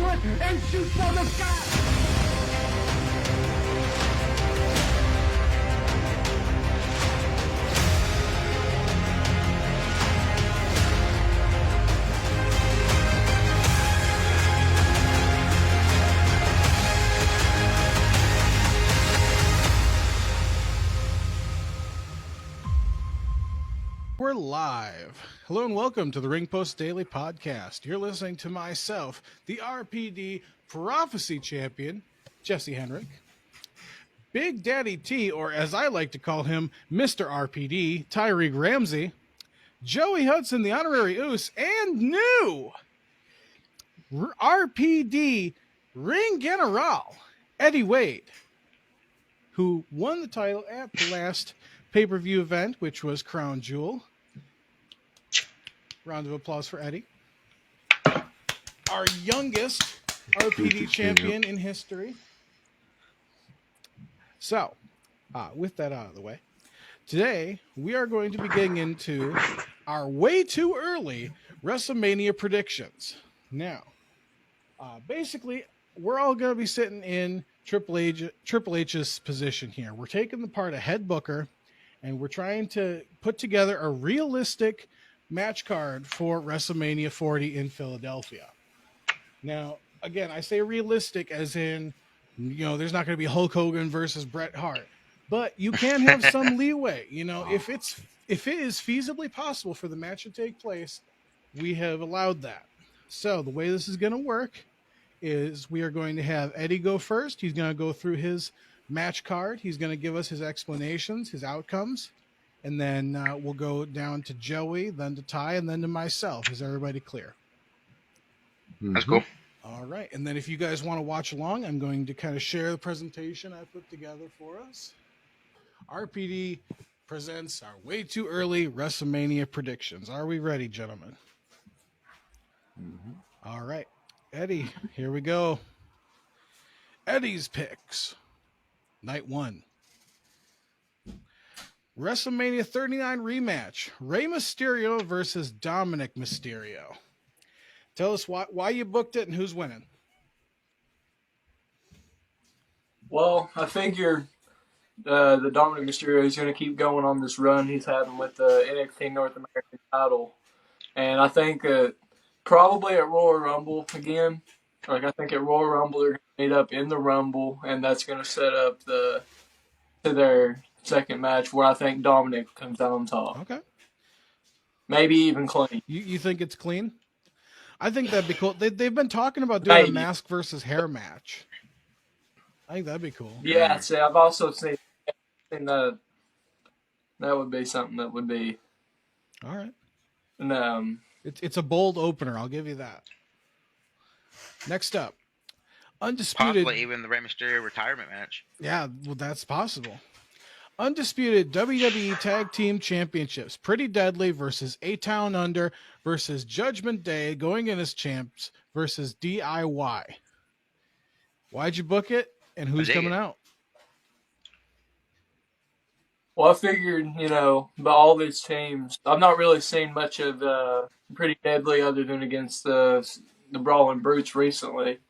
it and shoot for the sky. We're live. Hello and welcome to the Ring Post Daily Podcast. You're listening to myself, the RPD Prophecy Champion, Jesse Henrik, Big Daddy T, or as I like to call him, Mr. RPD, Tyreek Ramsey, Joey Hudson, the Honorary Oos, and new RPD Ring General, Eddie Wade, who won the title at the last pay-per-view event, which was Crown Jewel. Round of applause for Eddie. Our youngest RPD champion in history. So, with that out of the way, today we are going to be getting into our way too early WrestleMania predictions. Now, basically, we're all going to be sitting in Triple H's position here. We're taking the part of head booker, and we're trying to put together a realistic match card for WrestleMania 40 in Philadelphia. Now, again, I say realistic as in, there's not going to be Hulk Hogan versus Bret Hart, but you can have some leeway. If it is feasibly possible for the match to take place, we have allowed that. So the way this is going to work is we are going to have Eddie go first. He's going to go through his match card. He's going to give us his explanations, his outcomes. And then we'll go down to Joey, then to Ty, and then to myself. Is everybody clear? That's cool. All right. And then if you guys want to watch along, I'm going to kind of share the presentation I put together for us. RPD presents our way too early WrestleMania predictions. Are we ready, gentlemen? Mm-hmm. All right. Eddie, here we go. Eddie's picks. Night 1. WrestleMania 39 rematch. Rey Mysterio versus Dominic Mysterio. Tell us why you booked it and who's winning. Well, I figure the Dominic Mysterio is going to keep going on this run he's having with the NXT North American title. And I think probably at Royal Rumble again. I think at Royal Rumble they're going to meet up in the Rumble, and that's going to set up to their second match where I think Dominic comes out on top. Okay. Maybe even clean. You think it's clean? I think that'd be cool. They've been talking about doing a mask versus hair match. I think that'd be cool. Yeah, see, I've also seen that. That would be something that would be. All right. And, it's a bold opener. I'll give you that. Next up, undisputed. Possibly even the Rey Mysterio retirement match. Yeah, well, that's possible. Undisputed WWE Tag Team Championships. Pretty Deadly versus A-Town Under versus Judgment Day going in as champs versus DIY. Why'd you book it and who's coming out? Well, I figured, by all these teams, I've not really seen much of Pretty Deadly other than against the Brawling Brutes recently.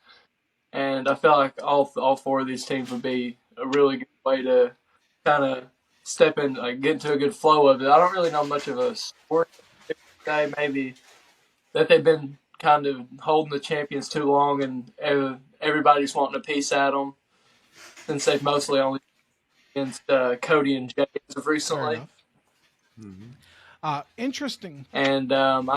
And I felt like all four of these teams would be a really good way to kind of step in, get into a good flow of it. I don't really know much of a sport guy, maybe that they've been kind of holding the champions too long and everybody's wanting a piece at them since they've mostly only against Cody and Jay as of recently. Mm-hmm. Interesting. And I've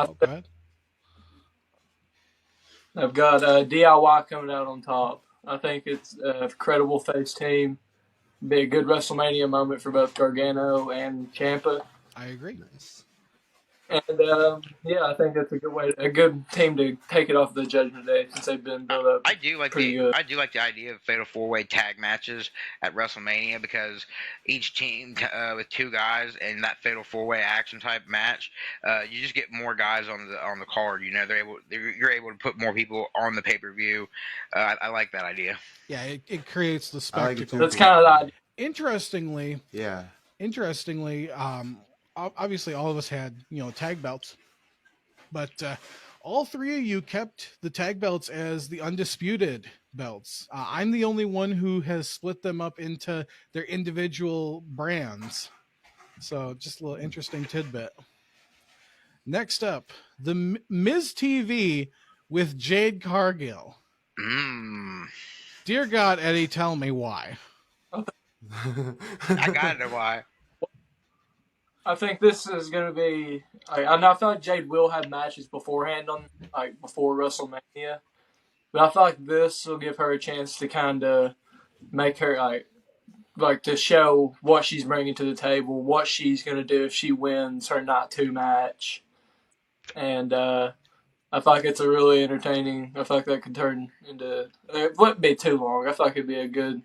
got DIY coming out on top. I think it's a credible face team. Be a good WrestleMania moment for both Gargano and Ciampa. I agree. And I think that's a good team to take it off the Judgment Day since they've been built up. I do like the idea of fatal 4-way tag matches at WrestleMania because each team with two guys in that fatal 4-way action type match, you just get more guys on the card. You're able to put more people on the pay-per-view. I like that idea. Yeah, it creates the spectacle. That's kind of the idea. Interestingly, obviously all of us had, tag belts, but all three of you kept the tag belts as the undisputed belts. I'm the only one who has split them up into their individual brands. So just a little interesting tidbit. Next up, the Ms. TV with Jade Cargill. Dear God, Eddie, tell me why. I gotta know why. I think this is going to be. I know I feel like Jade will have matches beforehand before WrestleMania, but I feel like this will give her a chance to kind of make her to show what she's bringing to the table, what she's going to do if she wins her not to match, and I feel like it's a really entertaining. I feel like that could turn into. It wouldn't be too long. I feel like it'd be a good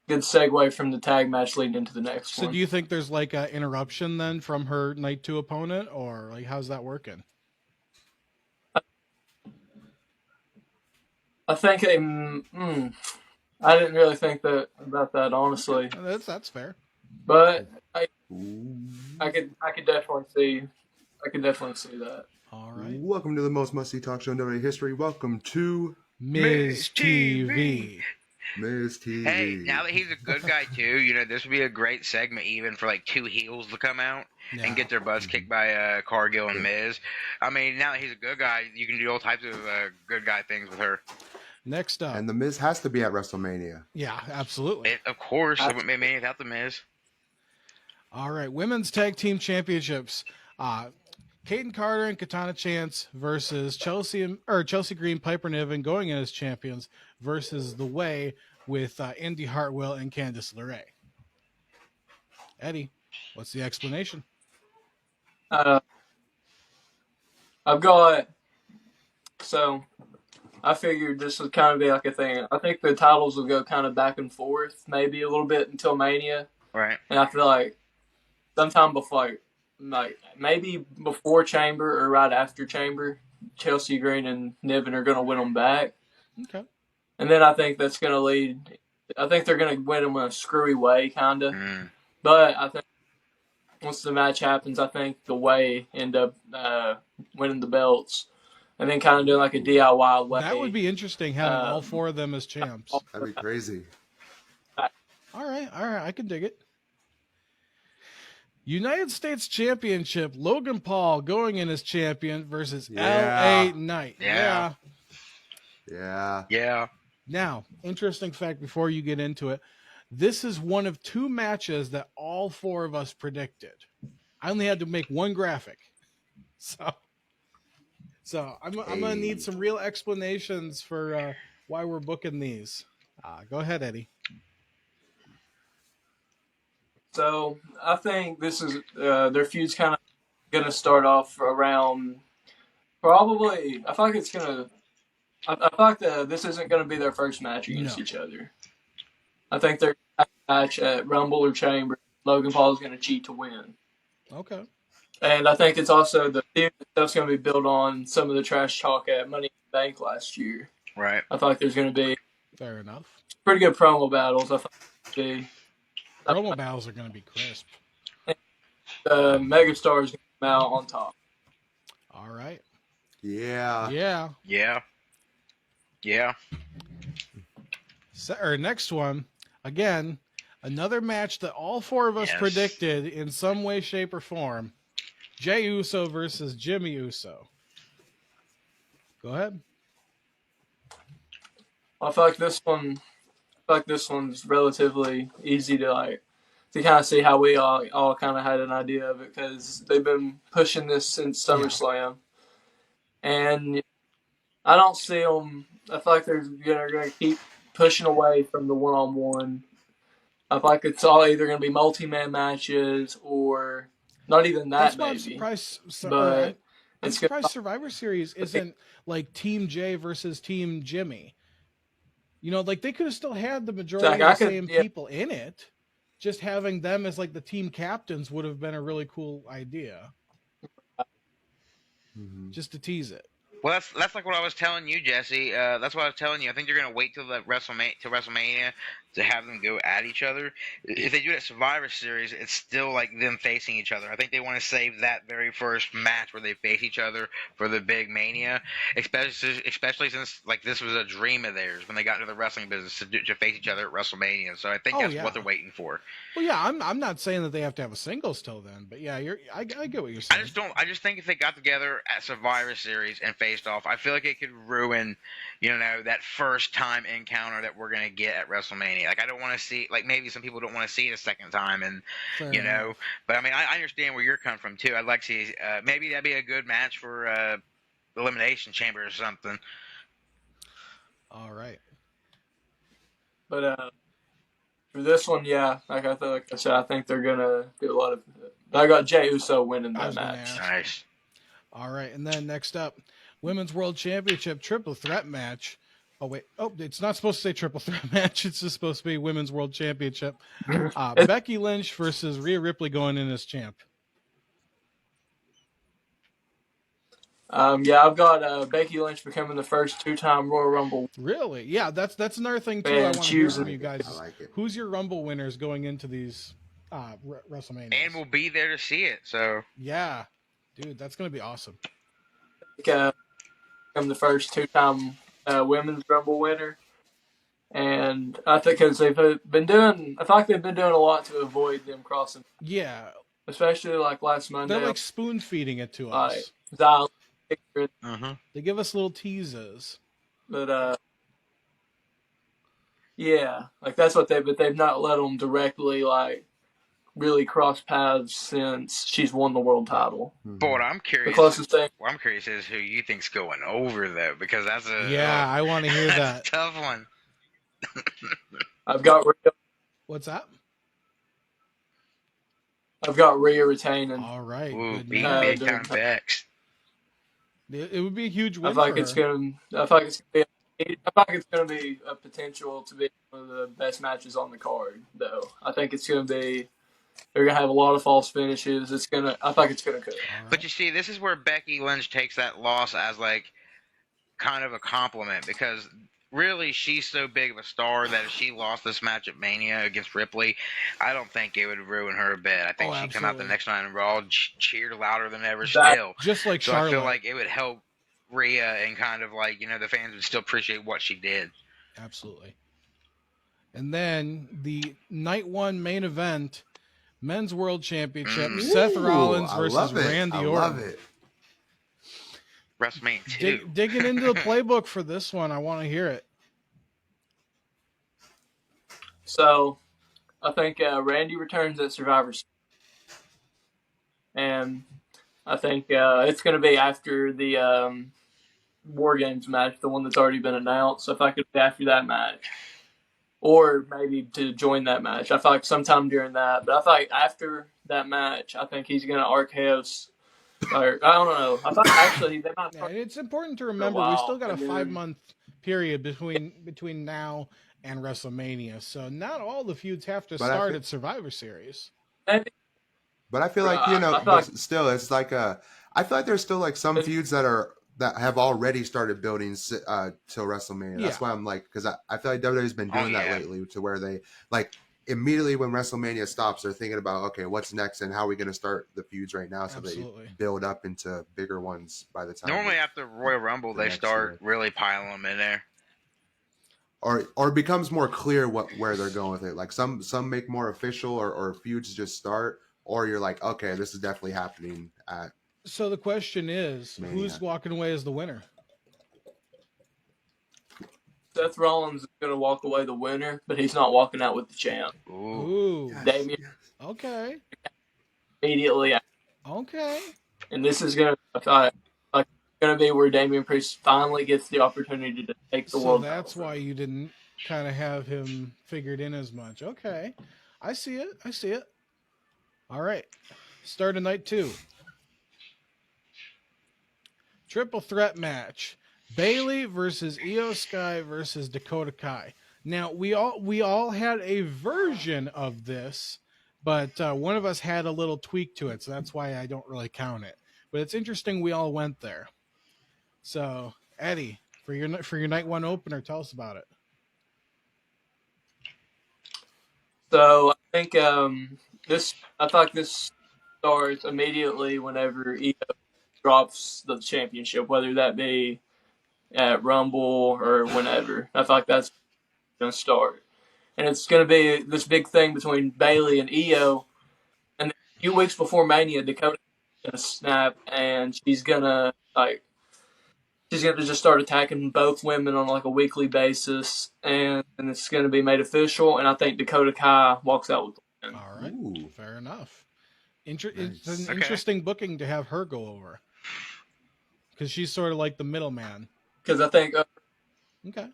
segue from the tag match leading into the next So one. do you think there's like an interruption then from her night 2 opponent, or like how's that working? I think I didn't really think about that honestly, That's fair. but I could definitely see that. All right. Welcome to the most must-see talk show in WWE history. Welcome to Ms. TV. Ms. TV. Hey, now that he's a good guy too, this would be a great segment even for like two heels to come out and get their butts kicked by Cargill and Miz. I mean, now that he's a good guy, you can do all types of good guy things with her. Next up. And the Miz has to be at WrestleMania. Yeah, absolutely. Of course, it wouldn't be Mania without the Miz. All right, women's tag team championships. Kaden Carter and Katana Chance versus Chelsea Green, Piper Niven going in as champions versus The Way with Indy Hartwell and Candice LeRae. Eddie, what's the explanation? I've got I figured this would kind of be like a thing. I think the titles will go kind of back and forth, maybe a little bit until Mania. Right. And I feel like sometime before, maybe before Chamber or right after Chamber, Chelsea Green and Niven are going to win them back. Okay. And then I think that's going to lead. I think they're going to win them in a screwy way, kind of. But I think once the match happens, I think The Way end up winning the belts. And then kind of doing like a DIY way. That would be interesting, having all four of them as champs. That'd be crazy. All right, I can dig it. United States Championship, Logan Paul going in as champion versus LA Knight. Yeah. Now, interesting fact before you get into it. This is one of two matches that all four of us predicted. I only had to make one graphic. So I'm going to need some real explanations for why we're booking these. Go ahead, Eddie. So I think this is their feud's kind of going to start off around probably. I feel like it's going to. I feel like this isn't going to be their first match against each other. I think their match at Rumble or Chamber, Logan Paul is going to cheat to win. Okay. And I think it's also the feud stuff's going to be built on some of the trash talk at Money in the Bank last year. Right. I feel like there's going to be Fair enough. pretty good promo battles. I think Promo battles are going to be crisp. Megastar is going to come out on top. All right. Yeah. Next one, again, another match that all four of us predicted in some way, shape, or form. Jey Uso versus Jimmy Uso. Go ahead. I feel like this one's relatively easy to kind of see how we all kind of had an idea of it because they've been pushing this since SummerSlam, and I don't see them. I feel like they're going to keep pushing away from the one-on-one. I feel like it's all either going to be multi-man matches or not even that. I'm surprised Survivor Series isn't like Team J versus Team Jimmy. Like they could have still had the majority of the same people in it. Just having them as like the team captains would have been a really cool idea. Just to tease it. Well, that's like what I was telling you, Jesse. That's what I was telling you. I think they're gonna wait till the WrestleMania to have them go at each other. If they do it at Survivor Series, it's still like them facing each other. I think they want to save that very first match where they face each other for the big Mania, especially since like this was a dream of theirs when they got into the wrestling business to face each other at WrestleMania. So I think that's what they're waiting for. Well, yeah, I'm not saying that they have to have a singles till then, but yeah, I get what you're saying. I just think if they got together at Survivor Series and faced off, I feel like it could ruin, that first time encounter that we're gonna get at WrestleMania. Like I don't want to see, like maybe some people don't want to see it a second time, and Fair enough. but I mean I understand where you're coming from too. I'd like to see maybe that'd be a good match for Elimination Chamber or something. All right. But for this one, yeah, like I said, I think they're gonna do a lot of. I got Jey Uso winning that match. Nice. All right, and then next up, Women's World Championship Triple Threat match. Oh wait, it's not supposed to say Triple Threat match. It's just supposed to be Women's World Championship. Becky Lynch versus Rhea Ripley going in as champ. Yeah, I've got Becky Lynch becoming the first two-time Royal Rumble. Really? Yeah, that's another thing too. I want to hear from you guys. I like it. Who's your Rumble winners going into these WrestleMania? And we'll be there to see it. So yeah, dude, that's gonna be awesome. I'm the first two-time Women's Rumble winner, and I think because they've been doing, I feel like they've been doing a lot to avoid them crossing. Yeah, especially like last Monday. They're like spoon feeding it to us. They give us little teases. But yeah, like that's what they've not let them directly like really cross paths since she's won the world title. But what I'm curious, the closest thing. What I'm curious is who you think's going over though, because that's I want to hear that. Tough one. I've got Rhea. What's that? I've got Rhea retaining. All right. Ooh, big time Bex. It would be a huge win. I feel like it's gonna be a potential to be one of the best matches on the card, though. I think it's gonna be. They're gonna have a lot of false finishes. I think it's gonna cook. Right. But you see, this is where Becky Lynch takes that loss as like kind of a compliment, because really she's so big of a star that if she lost this match at Mania against Ripley, I don't think it would ruin her a bit. I think she'd come out the next night and Raw cheered louder than ever still. Just like so Charlotte. I feel like it would help Rhea and kind of like, the fans would still appreciate what she did. Absolutely. And then the night one main event, Men's World Championship, Seth Rollins versus Randy Orton. I love it. WrestleMania 2. Digging into the playbook for this one, I want to hear it. So, I think Randy returns at Survivor Series. And I think it's going to be after the War Games match, the one that's already been announced. So if I could be after that match. Or maybe to join that match. I feel like sometime during that. But I feel like after that match, I think he's going to RKO. Or, I don't know. I thought actually they might. Yeah, it's important to remember we still got a 5-month period between now and WrestleMania, so not all the feuds have to start at Survivor Series. Maybe. But I feel like still it's like I feel like there's still like some feuds that have already started building till WrestleMania. That's why I'm like, because I feel like WWE's been doing that lately, to where they like immediately when WrestleMania stops, they're thinking about, okay, what's next and how are we going to start the feuds right now, so they build up into bigger ones by the time. Normally after Royal Rumble, they start really piling them in there. Or it becomes more clear where they're going with it. Like some make more official, or feuds just start, or you're like, okay, this is definitely happening at. So the question is, Mania. Who's walking away as the winner? Seth Rollins is going to walk away the winner, but he's not walking out with the champ. Ooh. Damien. Okay. Immediately. Okay. And this is going to be where Damian Priest finally gets the opportunity to take the world. So that's why you didn't kind of have him figured in as much. Okay. I see it. All right. Start of night 2. Triple threat match. Bayley versus Io Sky versus Dakota Kai. Now we all had a version of this, but one of us had a little tweak to it, so that's why I don't really count it. But it's interesting we all went there. So, Eddie, for your night one opener, tell us about it. So I think I thought this starts immediately whenever Io drops the championship, whether that be at Rumble or whenever. I feel like that's going to start, and it's going to be this big thing between Bayley and Io. And then a few weeks before Mania, Dakota's going to snap, and she's going to just start attacking both women on like a weekly basis, and it's going to be made official. And I think Dakota Kai walks out with the win. All right, Ooh. fair enough. Nice. It's an interesting booking to have her go over because she's sort of like the middleman. Because I think, Okay,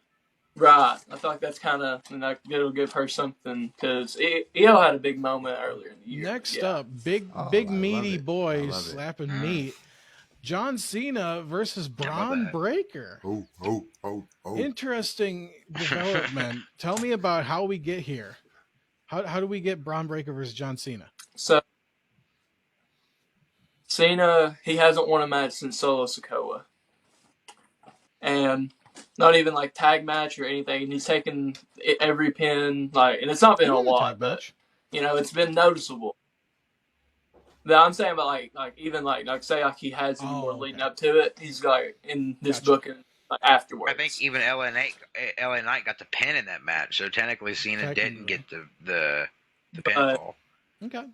right, I feel like that's kind of, and it'll give her something. Because Io had a big moment earlier in the year. next yeah. up, big I meaty love it. boys slapping meat. John Cena versus Braun Breaker. Oh. Interesting development. Tell me about how we get here. How do we get Braun Breaker versus John Cena? So Cena, he hasn't won a match since Solo Sikoa, and not even like tag match or anything. And he's taken every pin, like, and it's not been a lot, but it's been noticeable. That I'm saying, but like even like say like he has any more leading up to it. He's like in this booking like afterwards. I think even LA Knight got the pin in that match, so technically Cena didn't get the pinfall. Okay.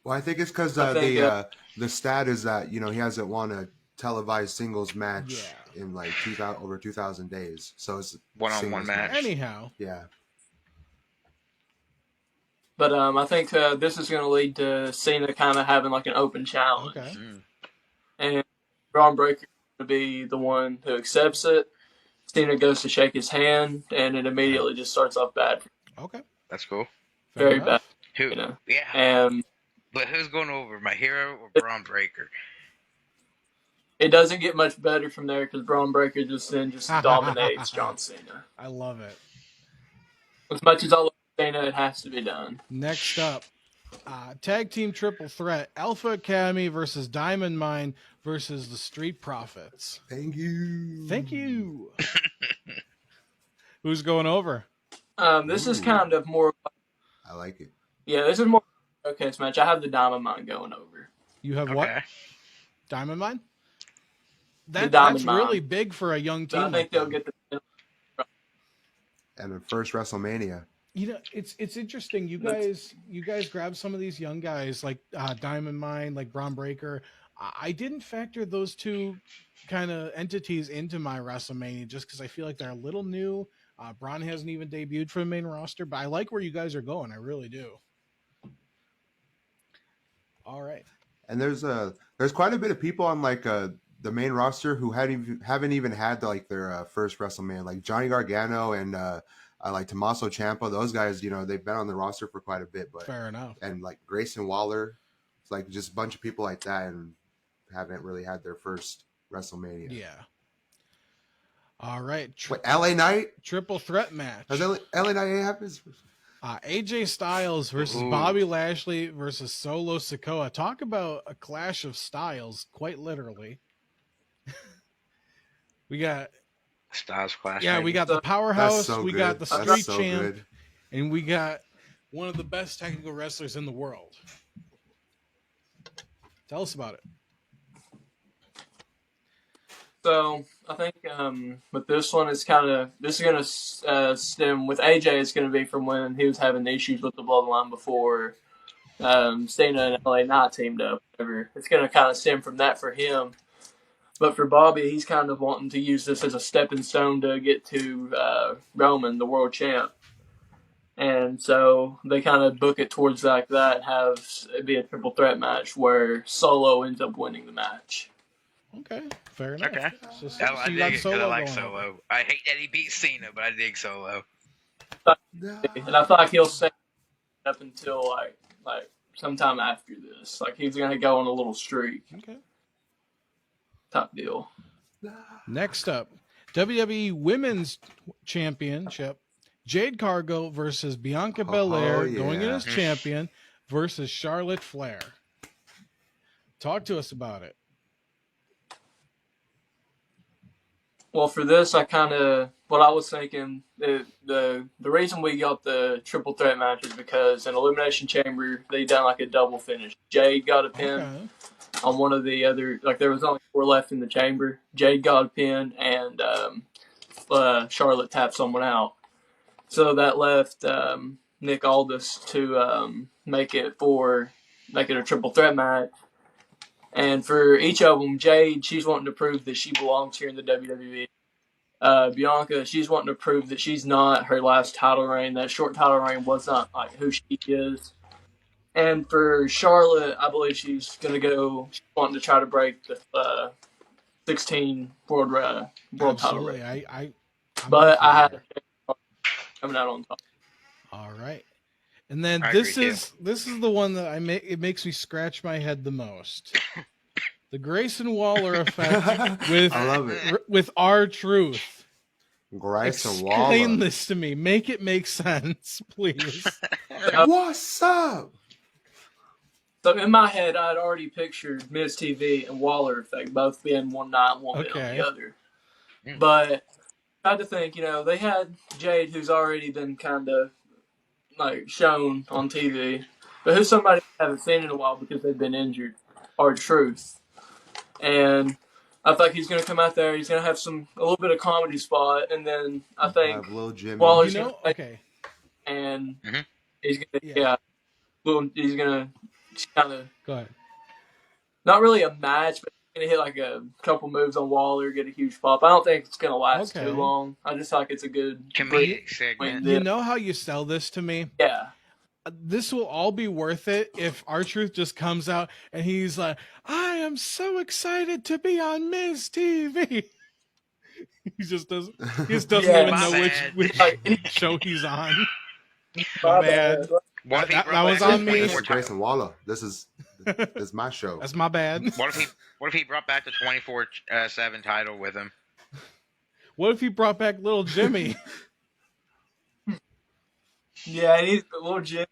Well, I think it's because the stat is that he hasn't won a televised singles match in like over 2,000 days, so it's one-on-one match. Anyhow, yeah. But I think this is going to lead to Cena kind of having like an open challenge. Okay. And Braun Breaker is going to be the one who accepts it. Cena goes to shake his hand, and it immediately just starts off bad. Okay. That's cool. Very bad. Who? Yeah. But who's going over, my hero or Braun Breaker? It doesn't get much better from there because Braun Breaker just dominates John Cena. I love it. As much as I love Cena, it has to be done. Next up, tag team triple threat: Alpha Academy versus Diamond Mine versus the Street Profits. Thank you. Who's going over? This is kind of more. I like it. Yeah, this is more showcase match. I have the Diamond Mine going over. You have what? Diamond Mine? That's Mine. really big for a young team. I think they'll get the. And the first WrestleMania. It's interesting. You guys grab some of these young guys like Diamond Mine, like Braun Breaker. I didn't factor those two kind of entities into my WrestleMania just because I feel like they're a little new. Braun hasn't even debuted for the main roster, but I like where you guys are going. I really do. All right. And there's quite a bit of people on like the main roster who haven't even had like their first WrestleMania, like Johnny Gargano and like Tommaso Ciampa. Those guys, they've been on the roster for quite a bit. But fair enough. And like Grayson Waller, it's like just a bunch of people like that, and haven't really had their first WrestleMania. Yeah. All right. LA Knight? Triple threat match. Does LA Knight have his... AJ Styles versus Bobby Lashley versus Solo Sikoa. Talk about a clash of styles, quite literally. We got... Styles clash. Yeah, we got the powerhouse, we got the street champ, good. And we got one of the best technical wrestlers in the world. Tell us about it. So I think with this one, this is going to stem with AJ. It's going to be from when he was having issues with the Bloodline before Cena and LA Knight teamed up. It's going to kind of stem from that for him. But for Bobby, he's kind of wanting to use this as a stepping stone to get to Roman, the world champ. And so they kind of book it towards like that and have it be a triple threat match where Solo ends up winning the match. Okay, fair enough. Okay. I dig it because I like Solo. I hate that he beat Cena, but I dig Solo. And I feel like he'll stay up until like sometime after this. Like he's going to go on a little streak. Okay. Top deal. Next up, WWE Women's Championship. Jade Cargill versus Bianca Belair going in as champion versus Charlotte Flair. Talk to us about it. Well, for this, what I was thinking, the reason we got the triple threat match is because in Elimination Chamber, they done like a double finish. Jade got a pin on one of the other, like there was only 4 left in the chamber. Jade got a pin, and Charlotte tapped someone out. So that left Nick Aldis to make it a triple threat match. And for each of them, Jade, she's wanting to prove that she belongs here in the WWE. Bianca, she's wanting to prove that she's not her last title reign. That short title reign was not like who she is. And for Charlotte, I believe she's wanting to try to break the 16 world title reign. But I had coming out on top. All right. And then this is the one that it makes me scratch my head the most. The Grayson Waller effect with I love it. With R-Truth. Grayson Waller. Explain this to me. Make it make sense, please. What's up? So in my head, I'd already pictured Miz TV and Waller effect both being one night, one bit on the other. But I had to think, they had Jade, who's already been kind of like shown on TV, but who's somebody I haven't seen in a while because they've been injured, R-Truth. And I think he's going to come out there. He's going to have a little bit of comedy spot, and then I think Waller's going to and he's going to he's going to kind of go ahead. Not really a match, but he's going to hit like a couple moves on Waller, get a huge pop. I don't think it's going to last too long. I just like it's a good comedic segment. You know how you sell this to me? Yeah. This will all be worth it if R-Truth just comes out and he's like, I am so excited to be on Miz TV. He just doesn't even know which show he's on. My bad. That was on me. Grayson Waller. This is my show. That's my bad. What if he brought back the 24/7 title with him? What if he brought back Little Jimmy? Yeah, he's a little Jimmy.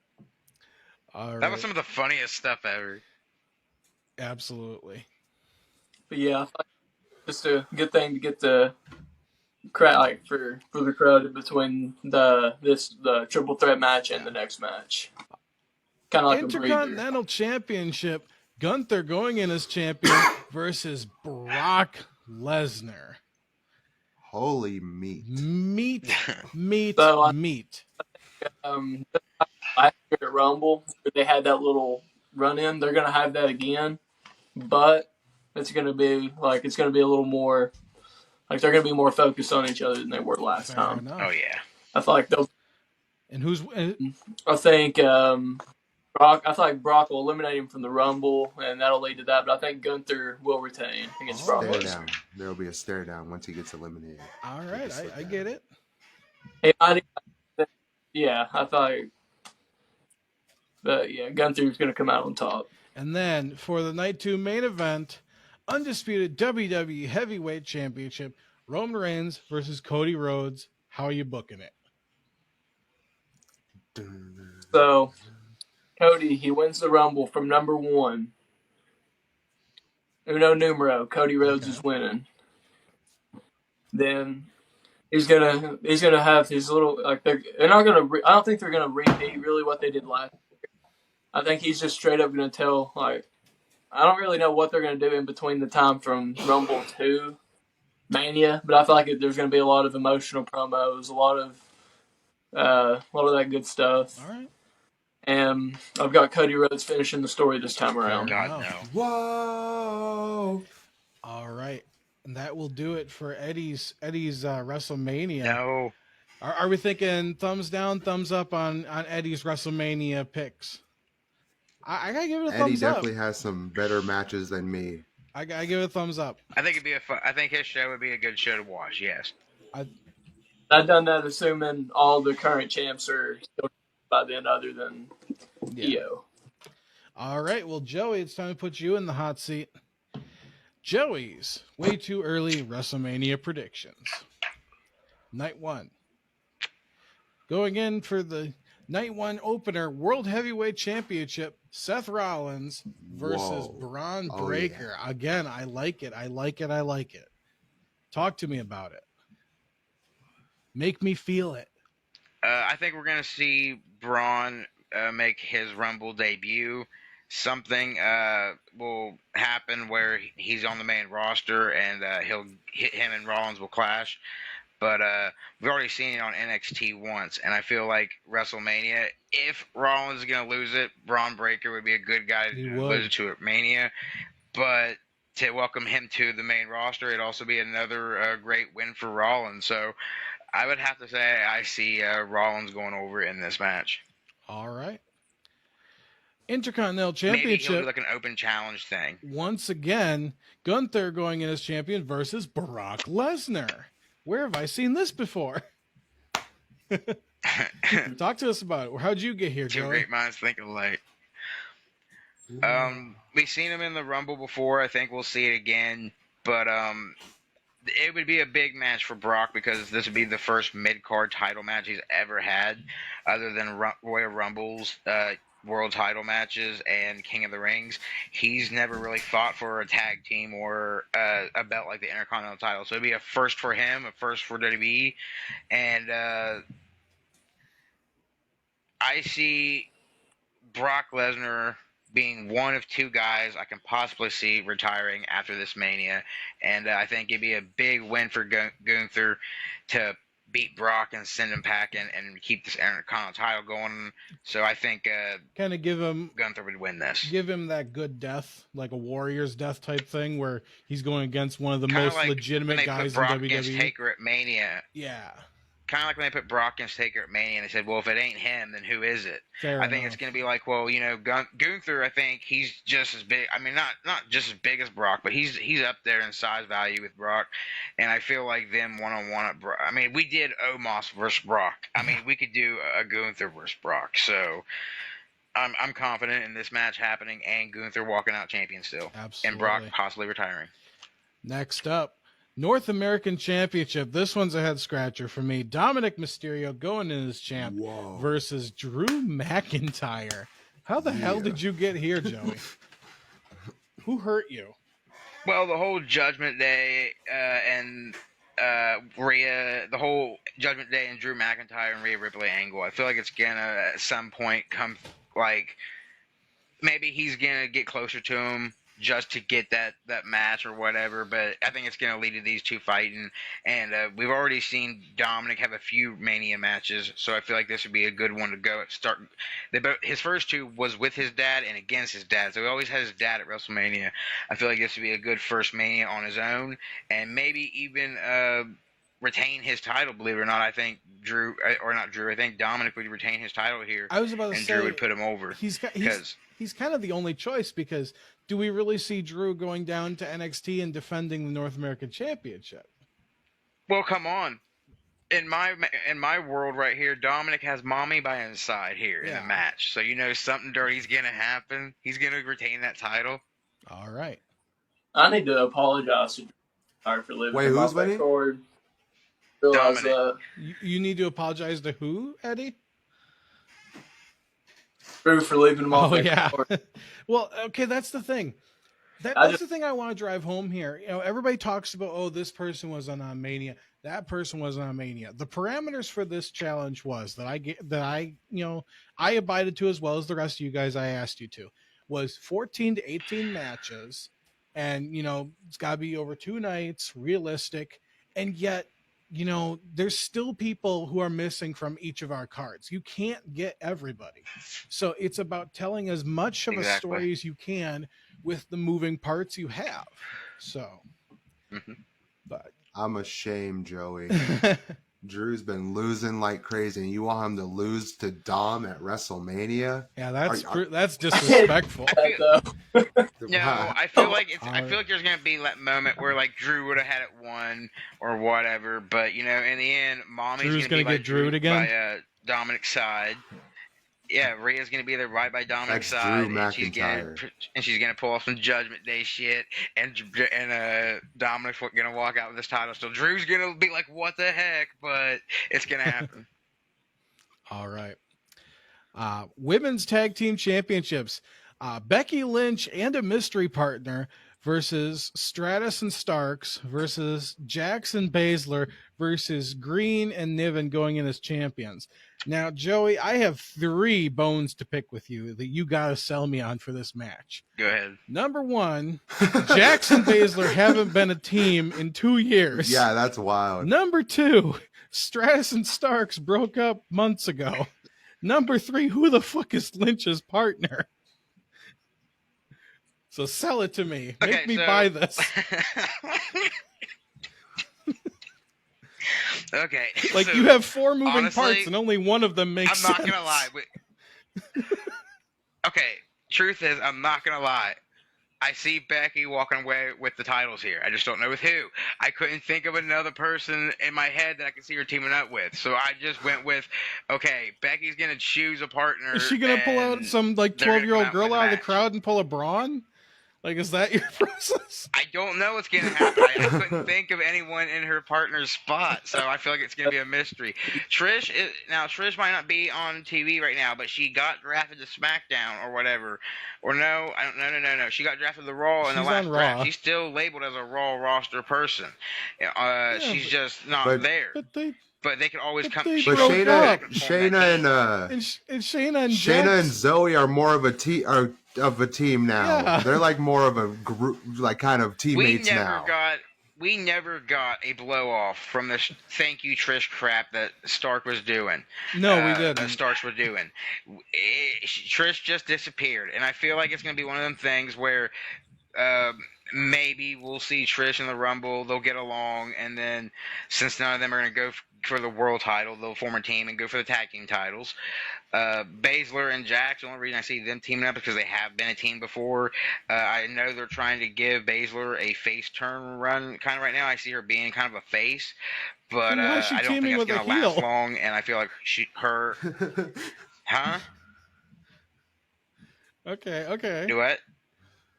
That was some of the funniest stuff ever. Absolutely. But yeah, just a good thing to get the crowd, like for the crowd in between the triple threat match and the next match. Kind of like Intercontinental Championship. Gunther going in as champion versus Brock Lesnar. Holy meat. Meat. Last year at Rumble, where they had that little run-in, they're going to have that again, but it's going to be a little more, like they're going to be more focused on each other than they were last time. Enough. Oh, yeah. I feel like they'll... And who's... I think Brock will eliminate him from the Rumble, and that'll lead to that, but I think Gunther will retain against Brock Lesnar. There will be a stare down once he gets eliminated. All right, I get it. Yeah, I thought... But yeah, Gunther's going to come out on top. And then for the Night 2 main event, undisputed WWE Heavyweight Championship, Roman Reigns versus Cody Rhodes. How are you booking it? So, Cody, he wins the Rumble from number 1. Uno numero, Cody Rhodes is winning. Then he's gonna have his little I don't think they're gonna repeat really what they did last year. I think he's just straight up gonna tell I don't really know what they're gonna do in between the time from Rumble to Mania, but I feel like there's gonna be a lot of emotional promos, a lot of that good stuff. All right. And I've got Cody Rhodes finishing the story this time around. God, no. Whoa! All right. And that will do it for Eddie's WrestleMania. No. Are we thinking thumbs down, thumbs up on Eddie's WrestleMania picks? I gotta give it a thumbs up. Eddie definitely has some better matches than me. I gotta give it a thumbs up. I think I think his show would be a good show to watch. Yes. I've done that assuming all the current champs are still by then, other than EO. All right, well, Joey, it's time to put you in the hot seat. Joey's way too early WrestleMania predictions. Night 1. Going in for the Night 1 opener, World Heavyweight Championship, Seth Rollins versus Braun Breaker. Yeah. Again, I like it. Talk to me about it. Make me feel it. I think we're gonna see Braun make his Rumble debut. Something will happen where he's on the main roster, and he'll hit him and Rollins will clash. But we've already seen it on NXT once, and I feel like WrestleMania, if Rollins is gonna lose it, Braun Breaker would be a good guy to lose it to at Mania. But to welcome him to the main roster, it'd also be another great win for Rollins. So I would have to say I see Rollins going over in this match. All right. Intercontinental Championship. Maybe he'll do like an open challenge thing. Once again, Gunther going in as champion versus Brock Lesnar. Where have I seen this before? Talk to us about it. How'd you get here, Joey? Two great minds think alike. We've seen him in the Rumble before. I think we'll see it again. But it would be a big match for Brock because this would be the first mid-card title match he's ever had, other than Royal Rumbles, world title matches, and King of the Rings. He's never really fought for a tag team or a belt like the Intercontinental title. So it'd be a first for him, a first for WWE. And I see Brock Lesnar being one of two guys I can possibly see retiring after this Mania. And I think it'd be a big win for Gunther to beat Brock and send him packing and keep this Intercontinental title going. So I think kind of give him Gunther would win this. Give him that good death, like a Warrior's death type thing, where he's going against one of the kinda most like legitimate guys Brock in WWE. Against Taker at Mania. Yeah. Kind of like when they put Brock against Taker at Mania and they said, well, if it ain't him, then who is it? Fair I think enough. it's going to be like, well, Gunther, I think he's just as big. I mean, not just as big as Brock, but he's up there in size value with Brock. And I feel like them one-on-one at Brock. I mean, we did Omos versus Brock. I mean, we could do a Gunther versus Brock. So I'm confident in this match happening and Gunther walking out champion still. Absolutely. And Brock possibly retiring. Next up, North American Championship. This one's a head scratcher for me. Dominic Mysterio going in as champ versus Drew McIntyre. How the hell did you get here, Joey? Who hurt you? Well, the whole Judgment Day and Rhea, the whole Judgment Day and Drew McIntyre and Rhea Ripley angle. I feel like it's gonna at some point come like maybe he's gonna get closer to him just to get that match or whatever, but I think it's going to lead to these two fighting, and we've already seen Dominic have a few Mania matches, so I feel like this would be a good one to go start. His first two was with his dad and against his dad, so he always has his dad at WrestleMania. I feel like this would be a good first Mania on his own, and maybe even retain his title, believe it or not. I think I think Dominic would retain his title here. I was about to say, Drew would put him over. He's kind of the only choice, because do we really see Drew going down to NXT and defending the North American Championship? Well, come on. In my world right here, Dominic has mommy by his side here in the match. So something dirty's going to happen. He's going to retain that title. All right. I need to apologize to Drew for living in my backyard. Dominic. You need to apologize to who, Eddie? Drew for leaving him off. Oh, yeah. Well, okay, that's the thing. That's the thing I want to drive home here. Everybody talks about, this person was on Mania, that person was on Mania. The parameters for this challenge was I abided to, as well as the rest of you guys I asked you to, was 14 to 18 matches, and it's got to be over 2 nights, realistic, and yet there's still people who are missing from each of our cards. You can't get everybody. So it's about telling as much of a story as you can with the moving parts you have. So, but I'm ashamed, Joey. Drew's been losing like crazy, and you want him to lose to Dom at WrestleMania? Yeah, that's disrespectful. No, I feel like there's gonna be that moment where like Drew would have had it won or whatever, but in the end, Mommy's gonna get Drew again by Dominic's side. Yeah, Rhea's gonna be there right by Dominic's side, Drew McIntyre. and she's gonna pull off some Judgment Day shit, and Dominic's gonna walk out with this title. So Drew's gonna be like, "What the heck?" But it's gonna happen. All right. Women's Tag Team Championships. Becky Lynch and a mystery partner versus Stratus and Starks versus Jackson Baszler versus Green and Niven going in as champions. Now, Joey, I have 3 bones to pick with you that you got to sell me on for this match. Go ahead. Number 1, Jackson Baszler haven't been a team in 2 years. Yeah, that's wild. Number 2, Stratus and Starks broke up months ago. Number 3, who the fuck is Lynch's partner? So sell it to me. Make me buy this. Okay. Like, so you have 4 moving honestly, parts and only one of them makes sense. I'm not going to lie. Okay. Truth is, I'm not going to lie. I see Becky walking away with the titles here. I just don't know with who. I couldn't think of another person in my head that I could see her teaming up with. So I just went with, okay, Becky's going to choose a partner. Is she going to pull out some, like, 12-year-old girl out of the crowd and pull a Braun? Like, is that your process? I don't know what's going to happen. I couldn't think of anyone in her partner's spot, so I feel like it's going to be a mystery. Trish might not be on TV right now, but she got drafted to SmackDown or whatever. Or no. She got drafted to Raw in the last draft. She's still labeled as a Raw roster person. She's just not there. But they could always come. But Shayna and Zoe are more of a team now. Yeah. They're like more of a group, like kind of teammates now. We never got a blow off from this thank you Trish crap that Stark was doing. No, we didn't. That Starks were doing. Trish just disappeared, and I feel like it's going to be one of them things where maybe we'll see Trish in the Rumble. They'll get along, and then since none of them are going to go for the world title, they'll form a team and go for the tag team titles. Baszler and Jax, the only reason I see them teaming up is because they have been a team before. I know they're trying to give Baszler a face turn run kind of right now. I see her being kind of a face, but I don't think it's going to last long, and I feel like her... Huh? Okay. Do what?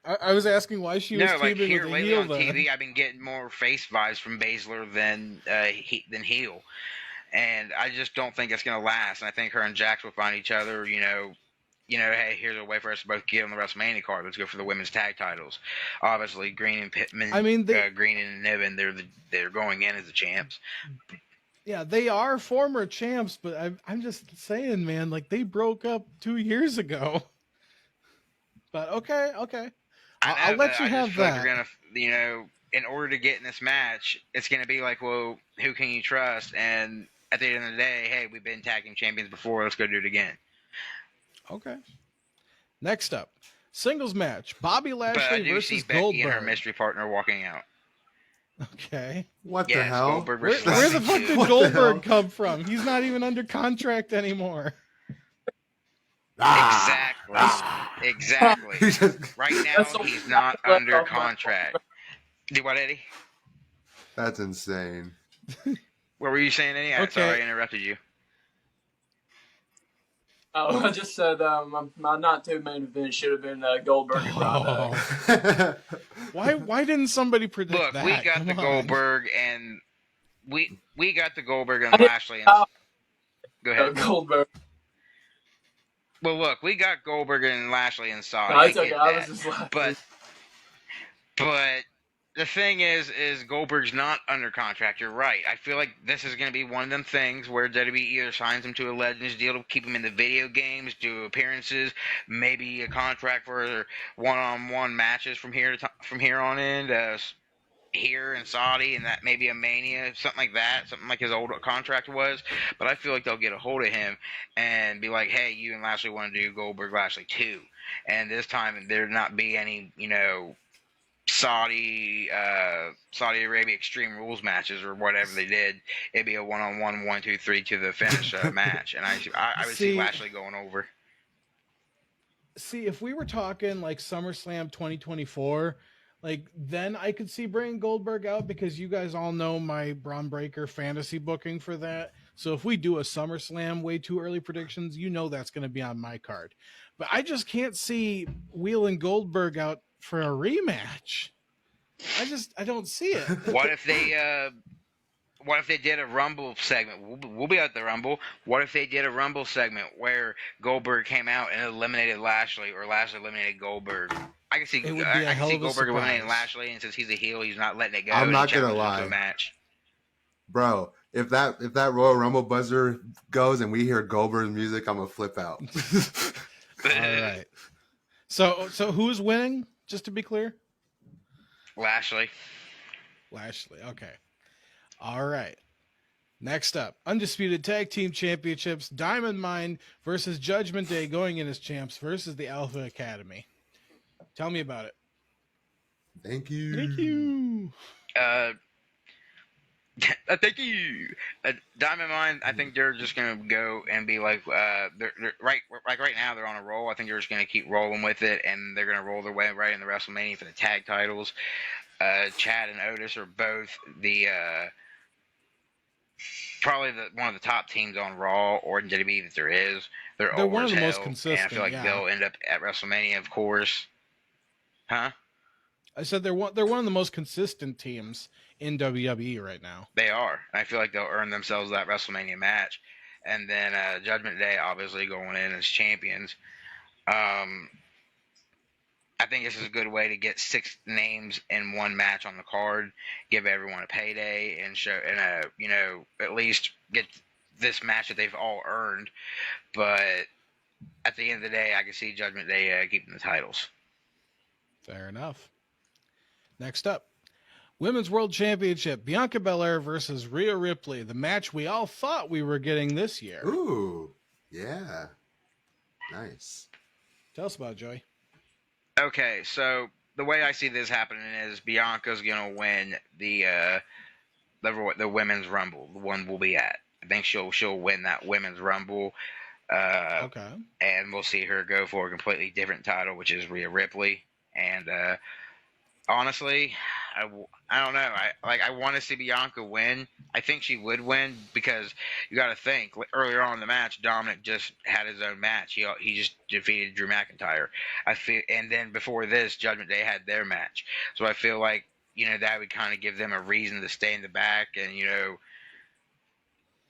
I was asking why she was teaming with a heel. On TV, I've been getting more face vibes from Baszler than heel, and I just don't think it's gonna last. And I think her and Jax will find each other. Hey, here's a way for us to both get on the WrestleMania card. Let's go for the women's tag titles. Obviously, Green and Pittman. Green and Niven, they're going in as the champs. Yeah, they are former champs, but I'm just saying, man, like they broke up 2 years ago. But okay. I'll let you have that. Like they're gonna, in order to get in this match, it's gonna be like, well, who can you trust? And at the end of the day, hey, we've been tag team champions before. Let's go do it again. Okay. Next up, singles match: Bobby Lashley versus Becky Goldberg. And her mystery partner walking out. Okay. What the hell? Where the fuck did Goldberg come from? He's not even under contract anymore. Exactly. Right now, he's not under contract. Do what, Eddie? That's insane. What were you saying, Eddie? Okay. Sorry, I interrupted you. Oh, I just said my not two main event should have been Goldberg and Ronda. Why didn't somebody predict that? Look, we got the Goldberg and we got the Goldberg and Lashley. And... Go ahead. Goldberg. Well, look, we got Goldberg and Lashley and Saudi. No, it's okay. I was just laughing. But the thing is Goldberg's not under contract. You're right. I feel like this is going to be one of them things where WWE either signs him to a Legends deal to keep him in the video games, do appearances, maybe a contract for one-on-one matches from here on in. Here in Saudi, and that maybe a Mania, something like that, something like his old contract was. But I feel like they'll get a hold of him and be like, hey, you and Lashley want to do Goldberg Lashley 2. And this time there not be any, Saudi Arabia Extreme Rules matches or whatever they did. It'd be a one-on-one, 1, 2, 3 to the finish match. And I would see Lashley going over. See, if we were talking like SummerSlam 2024, like, then I could see bringing Goldberg out because you guys all know my Braun Breaker fantasy booking for that. So if we do a SummerSlam way too early predictions, that's going to be on my card. But I just can't see wheeling Goldberg out for a rematch. I don't see it. What if they did a Rumble segment? We'll be at the Rumble. What if they did a Rumble segment where Goldberg came out and eliminated Lashley, or Lashley eliminated Goldberg? I can see It would be a hell of a Goldberg eliminating surprise. Lashley, and since he's a heel, he's not letting it go. I'm and not he gonna challenges him lie. to a match. Bro, if that Royal Rumble buzzer goes and we hear Goldberg's music, I'm gonna flip out. All right. So who's winning? Just to be clear. Lashley. Okay. All right. Next up, Undisputed Tag Team Championships, Diamond Mine versus Judgment Day going in as champs versus the Alpha Academy. Tell me about it. Thank you. Thank you. Thank you. Diamond Mine, I think they're just gonna go and be like, they're right now they're on a roll. I think they're just gonna keep rolling with it, and they're gonna roll their way right into WrestleMania for the tag titles. Chad and Otis are both the probably one of the top teams on Raw or in WWE that there is. They're over one of as the most hell, consistent. and I feel like they'll end up at WrestleMania, of course. Huh? I said they're one of the most consistent teams in WWE right now. They are. I feel like they'll earn themselves that WrestleMania match, and then Judgment Day obviously going in as champions. I think this is a good way to get 6 names in one match on the card, give everyone a payday, and show, and at least get this match that they've all earned. But at the end of the day, I can see Judgment Day keeping the titles. Fair enough. Next up, Women's World Championship, Bianca Belair versus Rhea Ripley, the match we all thought we were getting this year. Ooh, yeah. Nice. Tell us about it, Joey. Okay, so the way I see this happening is Bianca's gonna win the Women's Rumble. The one we'll be at. I think she'll win that Women's Rumble. Okay. And we'll see her go for a completely different title, which is Rhea Ripley. And honestly, I don't know. I want to see Bianca win. I think she would win because you got to think earlier on in the match, Dominic just had his own match. He just defeated Drew McIntyre. And then before this, Judgment Day had their match. So I feel like that would kind of give them a reason to stay in the back and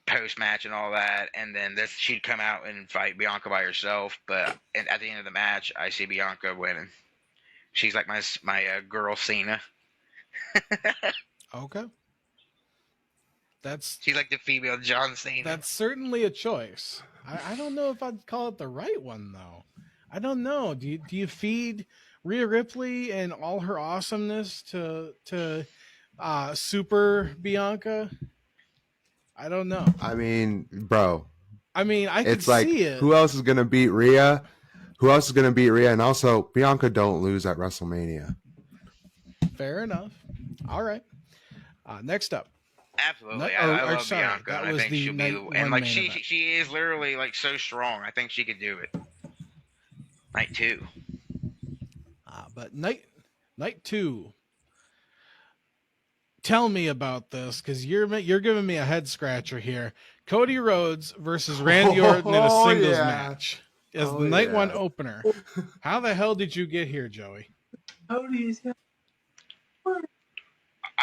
post match and all that. And then she'd come out and fight Bianca by herself. But at the end of the match, I see Bianca winning. She's like my girl Cena. Okay. She's like the female John Cena. That's certainly a choice. I don't know if I'd call it the right one though. I don't know. Do you feed Rhea Ripley and all her awesomeness to Super Bianca? I don't know. I mean, bro. I can it's like, see it. Who else is gonna beat Rhea? And also, Bianca don't lose at WrestleMania. Fair enough. All right. Next up. Absolutely. I love sorry, Bianca. that I was think the she'll night be, one and like main event. she is literally like so strong. I think she could do it. Night 2. But night 2. Tell me about this because you're giving me a head scratcher here. Cody Rhodes versus Randy Orton in a singles match as the night 1 opener. How the hell did you get here, Joey?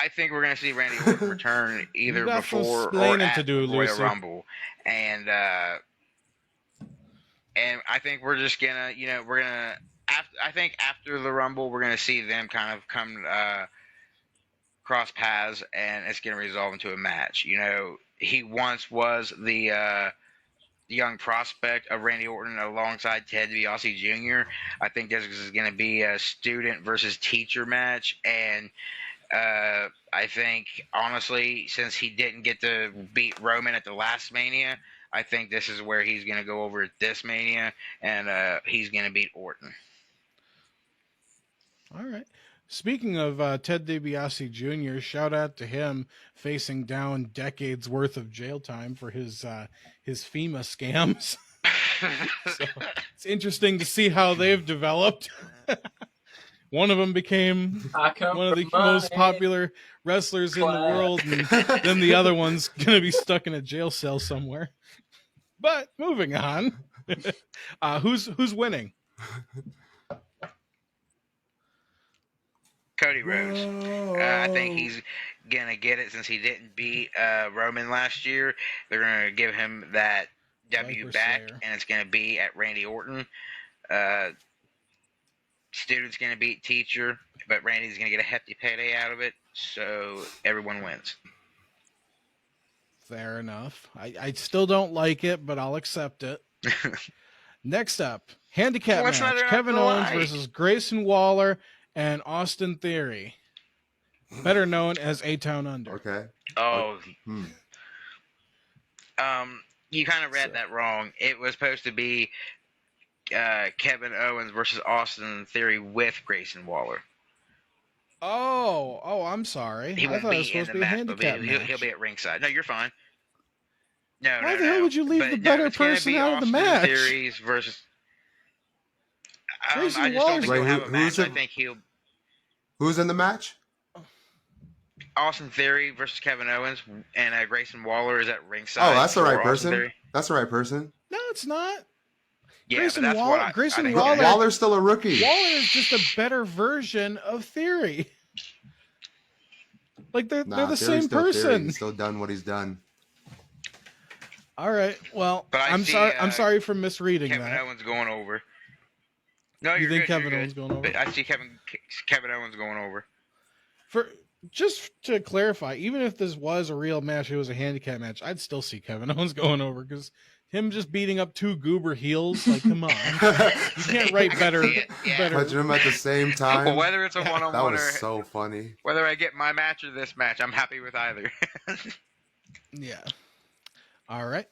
I think we're gonna see Randy Orton return either before or at to do, Royal Lucy. Rumble, and I think we're just gonna I think after the Rumble we're gonna see them kind of come cross paths, and it's gonna resolve into a match. He once was the young prospect of Randy Orton alongside Ted DiBiase Jr. I think this is going to be a student versus teacher match, and I think, honestly, since he didn't get to beat Roman at the last Mania, I think this is where he's going to go over at this Mania, and he's going to beat Orton. All right. Speaking of Ted DiBiase Jr., shout out to him facing down decades worth of jail time for his FEMA scams. So it's interesting to see how they've developed. One of them became one of the most popular wrestlers in the world, and then the other one's going to be stuck in a jail cell somewhere. But moving on, who's winning? Cody Rhodes. I think he's going to get it since he didn't beat Roman last year. They're going to give him that W back, and it's going to be at Randy Orton. student's going to beat teacher, but Randy's going to get a hefty payday out of it, so everyone wins. Fair enough. I still don't like it, but I'll accept it. Next up, handicap What's match: not Kevin to Owens lie? versus Grayson Waller and Austin Theory, better known as A-Town Under. Okay. Oh, Hmm. you kind of read that wrong. It was supposed to be Kevin Owens versus Austin Theory with Grayson Waller. Oh, I'm sorry. He I won't thought it was be in supposed the to be a match, but handicap he'll match. be at ringside. No, you're fine. No, Why no, the hell no. would you leave But the no, better it's gonna person be out of the Austin match? Theories versus. Grayson I just don't think Waller's- he'll have a Wait, match. I think who's in the match? Austin Theory versus Kevin Owens, and Grayson Waller is at ringside. Oh, that's the right for Austin person. Theory. That's the right person. No, it's not. Yeah, Grayson but that's Waller- what I Grayson think Waller- it is. Waller's still a rookie. Waller is just a better version of Theory. Like they're the Theory's same still Theory. person. He's still done what he's done. All right. Well, But I I'm see, sorry. I'm sorry for misreading Kevin that. Owens going over. No, You you're think good. Kevin you're Owens good. going over? But I see Kevin Owens going over. For just to clarify, even if this was a real match, it was a handicap match, I'd still see Kevin Owens going over because him just beating up two goober heels, like, come on, you can't write better. Yeah. Punching him at the same time. Well, whether it's a Yeah, one-on-one that or was so funny. whether I get my match or this match, I'm happy with either. Yeah. All right.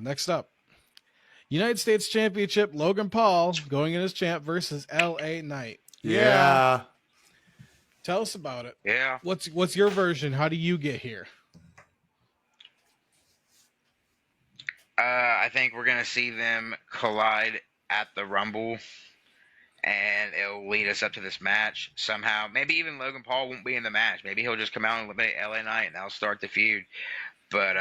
Next up, United States Championship: Logan Paul going in as champ versus LA Knight. Yeah. Tell us about it. Yeah. What's your version? How do you get here? I think we're gonna see them collide at the Rumble, and it'll lead us up to this match somehow. Maybe even Logan Paul won't be in the match. Maybe he'll just come out and eliminate LA Knight, and that'll start the feud. But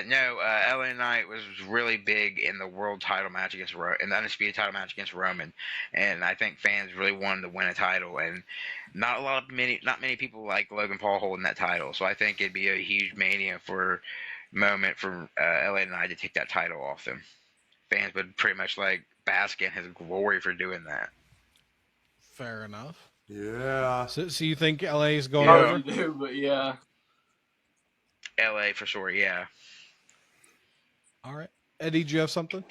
no, LA Knight was really big in the world title match against in the undisputed title match against Roman, and I think fans really wanted to win a title, and not many people like Logan Paul holding that title. So I think it'd be a huge mania moment for LA Knight to take that title off him. Fans would pretty much like bask in his glory for doing that. Fair enough. Yeah. So you think LA is going I over? already do, but yeah. LA for sure, yeah. All right. Eddie, do you have something?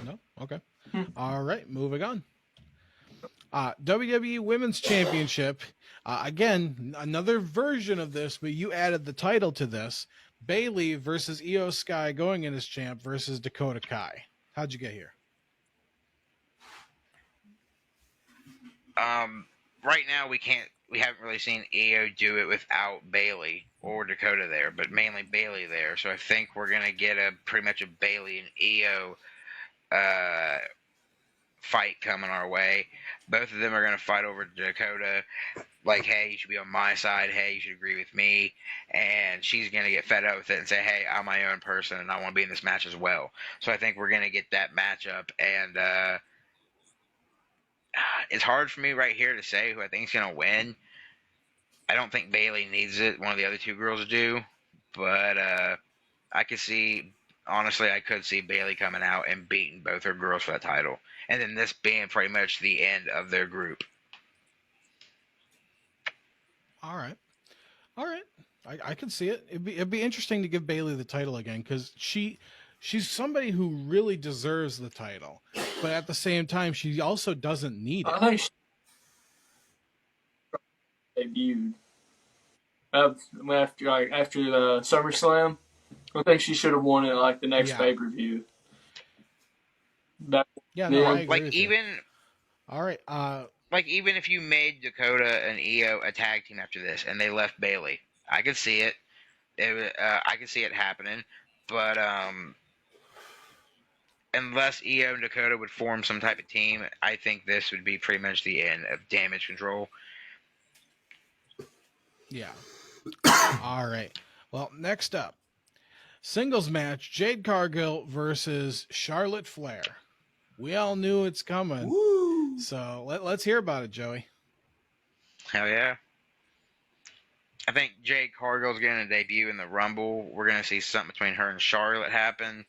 No? Okay. All right, moving on. WWE Women's Championship. Again, another version of this, but you added the title to this. Bayley versus Io Sky going in as champ versus Dakota Kai. How'd you get here? Right now we haven't really seen Io do it without Bayley or Dakota there, but mainly Bayley there. So I think we're gonna get pretty much a Bayley and Io fight coming our way. Both of them are gonna fight over Dakota. Like, hey, you should be on my side. Hey, you should agree with me. And she's going to get fed up with it and say, hey, I'm my own person, and I want to be in this match as well. So I think we're going to get that matchup. And it's hard for me right here to say who I think is going to win. I don't think Bayley needs it. One of the other two girls do. But I could see, honestly, I could see Bayley coming out and beating both her girls for that title. And then this being pretty much the end of their group. All right. I can see it. It'd be interesting to give Bayley the title again because she's somebody who really deserves the title, but at the same time, she also doesn't need it. I think she debuted after the SummerSlam. I think she should have won it like the next pay-per-view. I agree like with even. You. All right. Like, even if you made Dakota and Io a tag team after this, and they left Bayley, I could see it. I could see it happening. But unless Io and Dakota would form some type of team, I think this would be pretty much the end of Damage Control. Yeah. All right. Well, next up, singles match: Jade Cargill versus Charlotte Flair. We all knew it's coming. Woo! So let's hear about it, Joey. Hell yeah. I think Jade Cargill's going to debut in the Rumble. We're going to see something between her and Charlotte happen.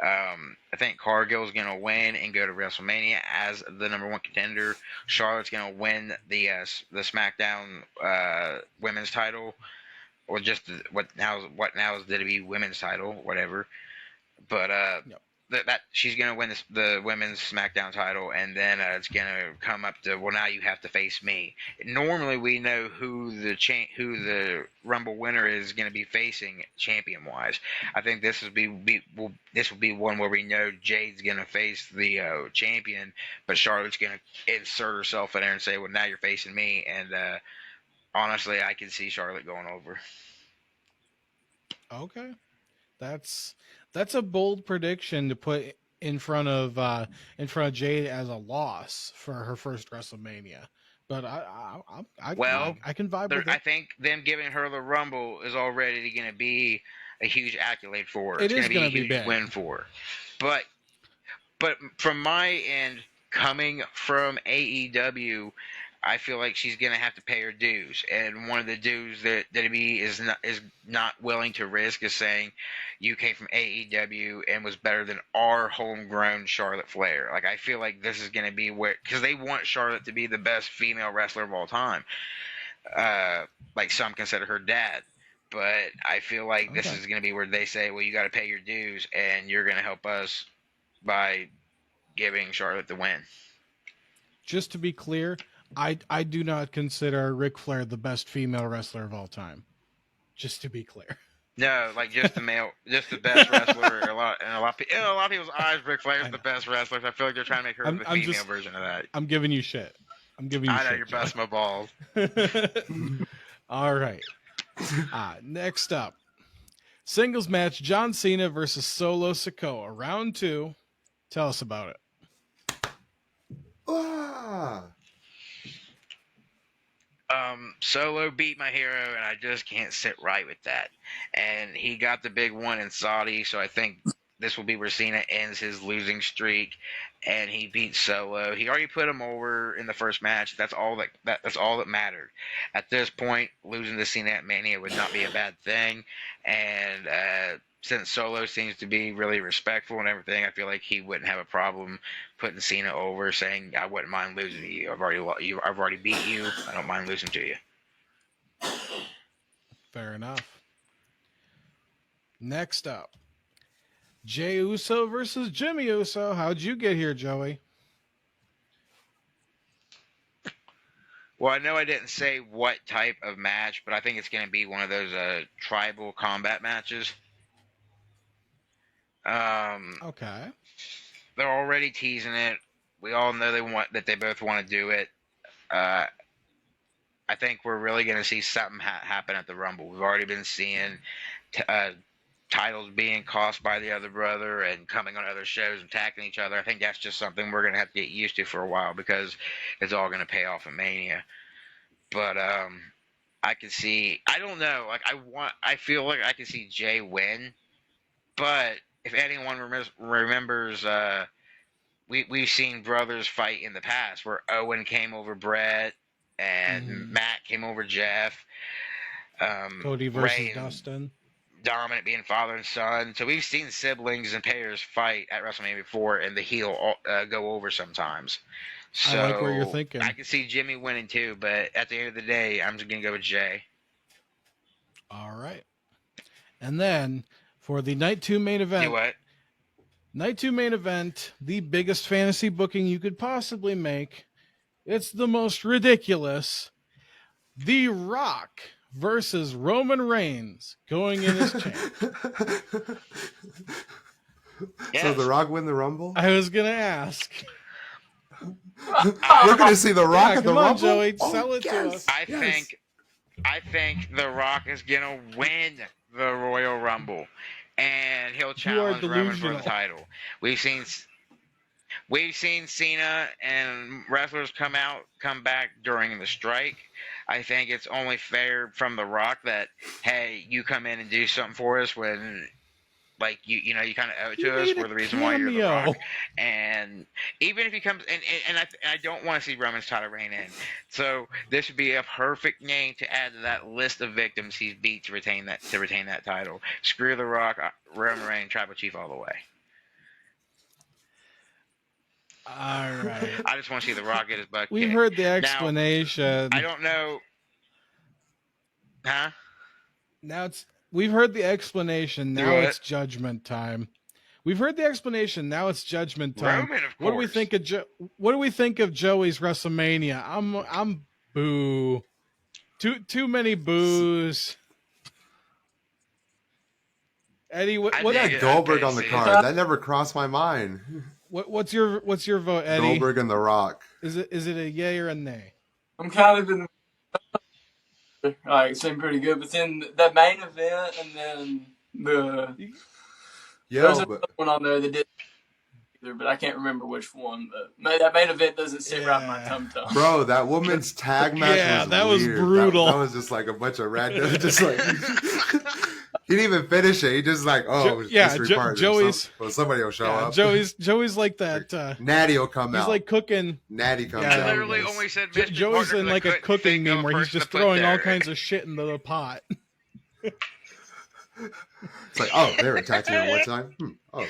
I think Cargill's going to win and go to WrestleMania as the number 1 contender. Charlotte's going to win the SmackDown women's title, or just what now is WWE women's title, whatever. But Yep. that she's gonna win the women's SmackDown title, and then it's gonna come up to, well, now you have to face me. Normally we know who the Rumble winner is gonna be facing champion wise. I think this will be one where we know Jade's gonna face the champion, but Charlotte's gonna insert herself in there and say, well, now you're facing me, and honestly, I can see Charlotte going over. Okay, that's a bold prediction to put in front of Jade as a loss for her first WrestleMania. But I can vibe with it. I think them giving her the Rumble is already going to be a huge accolade for her. It's going to be a huge big win for her. But from my end, coming from AEW, I feel like she's going to have to pay her dues, and one of the dues that WWE is not willing to risk is saying you came from AEW and was better than our homegrown Charlotte Flair. Like, I feel like this is going to be where, because they want Charlotte to be the best female wrestler of all time. Like some consider her dad, but I feel like this is going to be where they say, well, you got to pay your dues, and you're going to help us by giving Charlotte the win. Just to be clear, I do not consider Ric Flair the best female wrestler of all time. Just to be clear. No, like just the best wrestler. In a lot of people's eyes, Ric Flair is the best wrestler. So I feel like they're trying to make her the female version of that. I'm giving you shit. I know you're busting my balls. All right. Next up, singles match: John Cena versus Solo Sikoa. Round 2. Tell us about it. Solo beat my hero, and I just can't sit right with that. And he got the big one in Saudi, so I think this will be where Cena ends his losing streak, and he beats Solo. He already put him over in the first match. That's all that mattered. At this point, losing to Cena at Mania would not be a bad thing, and since Solo seems to be really respectful and everything, I feel like he wouldn't have a problem putting Cena over, saying, I wouldn't mind losing to you. I've already beat you. I don't mind losing to you. Fair enough. Next up, Jey Uso versus Jimmy Uso. How'd you get here, Joey? Well, I know I didn't say what type of match, but I think it's going to be one of those tribal combat matches. Okay. They're already teasing it. We all know they both want to do it. I think we're really going to see something happen at the Rumble. We've already been seeing titles being cost by the other brother and coming on other shows and attacking each other. I think that's just something we're going to have to get used to for a while, because it's all going to pay off in Mania. But I can see. I don't know. Like I feel like I can see Jay win, but if anyone remembers, we've seen brothers fight in the past where Owen came over Brett and Matt came over Jeff. Cody versus Dustin. Dominant being father and son. So we've seen siblings and pairs fight at WrestleMania before, and the heel go over sometimes. So I like what you're thinking. I can see Jimmy winning too, but at the end of the day, I'm just going to go with Jay. All right. And then for the Night 2 main event. You what? Night 2 main event, the biggest fantasy booking you could possibly make. It's the most ridiculous. The Rock versus Roman Reigns going in as champ. Yes. So The Rock win the Rumble? I was going to ask. We're going to see The Rock at the Rumble? Joey, sell it to us. I think The Rock is going to win the Royal Rumble, and he'll challenge Roman for the title. We've seen Cena and wrestlers come back during the strike. I think it's only fair from The Rock that, hey, you come in and do something for us when, like, you kind of owe it to us. We're the reason why you're The Rock. And even if he comes, and I don't want to see Roman's title reign in. So this would be a perfect name to add to that list of victims he's beat to retain that title. Screw The Rock, Roman Reigns, Tribal Chief all the way. All right. I just want to see The Rock get his butt We've kicked. heard the explanation. Now, I don't know. Huh? We've heard the explanation. Now What? it's judgment time. We've heard the explanation. Now it's judgment time. Roman, of course. What do we think of What do we think of Joey's WrestleMania? I'm boo. Too many boos. Eddie, what Goldberg on the card? That never crossed my mind. What's your vote, Eddie? Goldberg and The Rock. Is it a yay or a nay? I'm kind of in. Like, seemed pretty good, but then that main event and then there's another one on there that did either, but I can't remember which one. But that main event doesn't sit right in my tum-tum. Bro, that woman's tag match was weird. Brutal. That was just like a bunch of random, just like he didn't even finish it. He just like, Joey's. Somebody will show up. Joey's like that. Natty will come out. He's like cooking. Natty comes out. I literally only said Joey's in like a cooking meme where he's just throwing all kinds of shit into the pot. It's like, oh, they were tag team one time. Oh,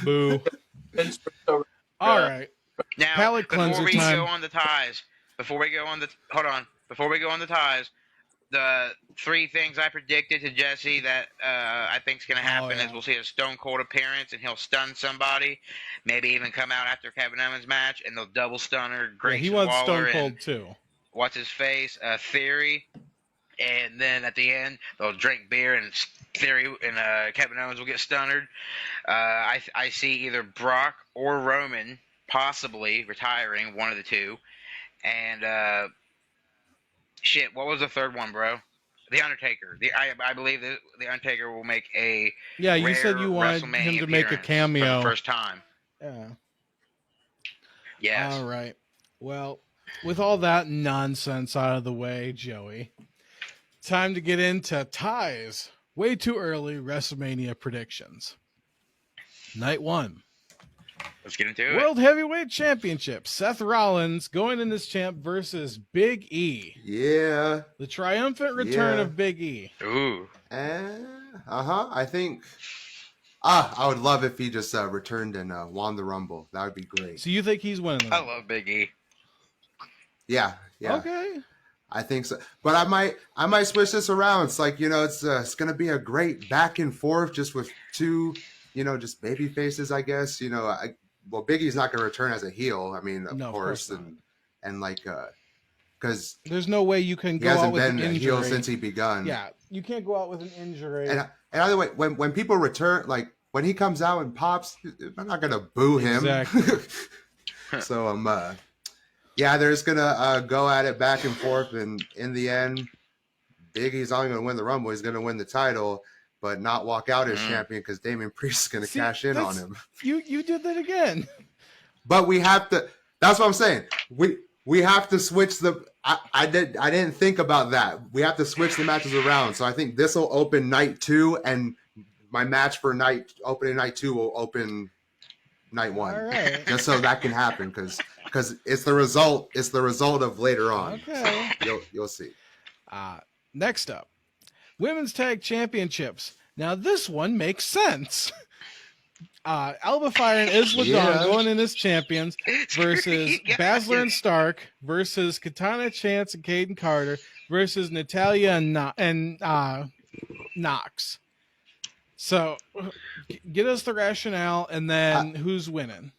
boo. All right. Now, palate cleanser before we time. go on the ties, before we go on the ties, the 3 things I predicted to Jesse that I think is going to happen is we'll see a Stone Cold appearance and he'll stun somebody, maybe even come out after Kevin Owens' match and they'll double stunner Grayson he wants Waller Stone Cold too. What's his face? Theory. And then at the end, they'll drink beer and Theory and Kevin Owens will get stunnered. I see either Brock or Roman possibly retiring, one of the two. And what was the third one, bro? The Undertaker. I believe that the Undertaker will make a you said you wanted him to make a cameo for the first time. Yeah. Yes. All right. Well, with all that nonsense out of the way, Joey, time to get into ties. Way too early WrestleMania predictions. Night 1. Let's get into it. World Heavyweight Championship. Seth Rollins going in as champ versus Big E. Yeah. The triumphant return of Big E. Ooh. I think. I would love if he just returned and won the Rumble. That would be great. So you think he's winning? I love Big E. Yeah. Okay. I think so, but I might switch this around. It's like, it's going to be a great back and forth just with two, just baby faces, I guess. Big E's not going to return as a heel. I mean, of course, and like, because there's no way you can go out with an injury. He hasn't been a heel since he begun. Yeah, you can't go out with an injury. And either way, when people return, like when he comes out and pops, I'm not going to boo him. Exactly. So they're just gonna go at it back and forth, and in the end, Big E's only gonna win the Rumble. He's gonna win the title, but not walk out as champion because Damian Priest is gonna cash in on him. You did that again. But we have to. That's what I'm saying. We have to switch the. I didn't think about that. We have to switch the matches around. So I think this will open night 2, and my match for opening night 2 will open night 1. All right. Just so that can happen because it's the result. It's the result of later on. Okay. So you'll see. Next up, Women's Tag Championships. Now this one makes sense. Alba Fire and Isla Dawn going in as champions versus Baszler and Stark versus Katana Chance and Caden Carter versus Natalya and Knox. So get us the rationale and then who's winning.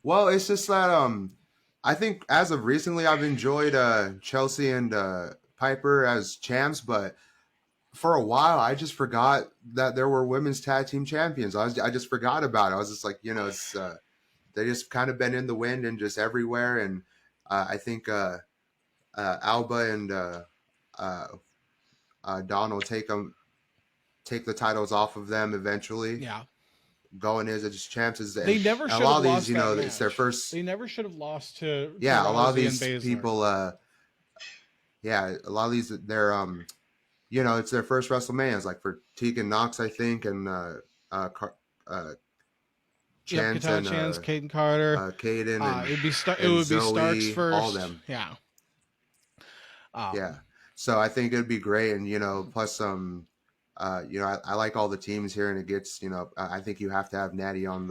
Well, it's just that I think as of recently I've enjoyed Chelsea and Piper as champs, but for a while I just forgot that there were women's tag team champions. I just forgot about it. I was just like, it's they just kind of been in the wind and just everywhere. And I think Alba and Dawn will take the titles off of them eventually. Yeah. Going as champs is they never should a lot have of lost these, that it's their first. They never should have lost to a lot of Rousey these and Baszler. people. A lot of these they're it's their first WrestleMania. It's like for Tegan Knox, I think, and Chance and Chance, Caden Carter, Caden, and it would be Zoe, Starks first. all of them. Yeah. So I think it'd be great, and plus I like all the teams here, and it gets, I think you have to have Natty on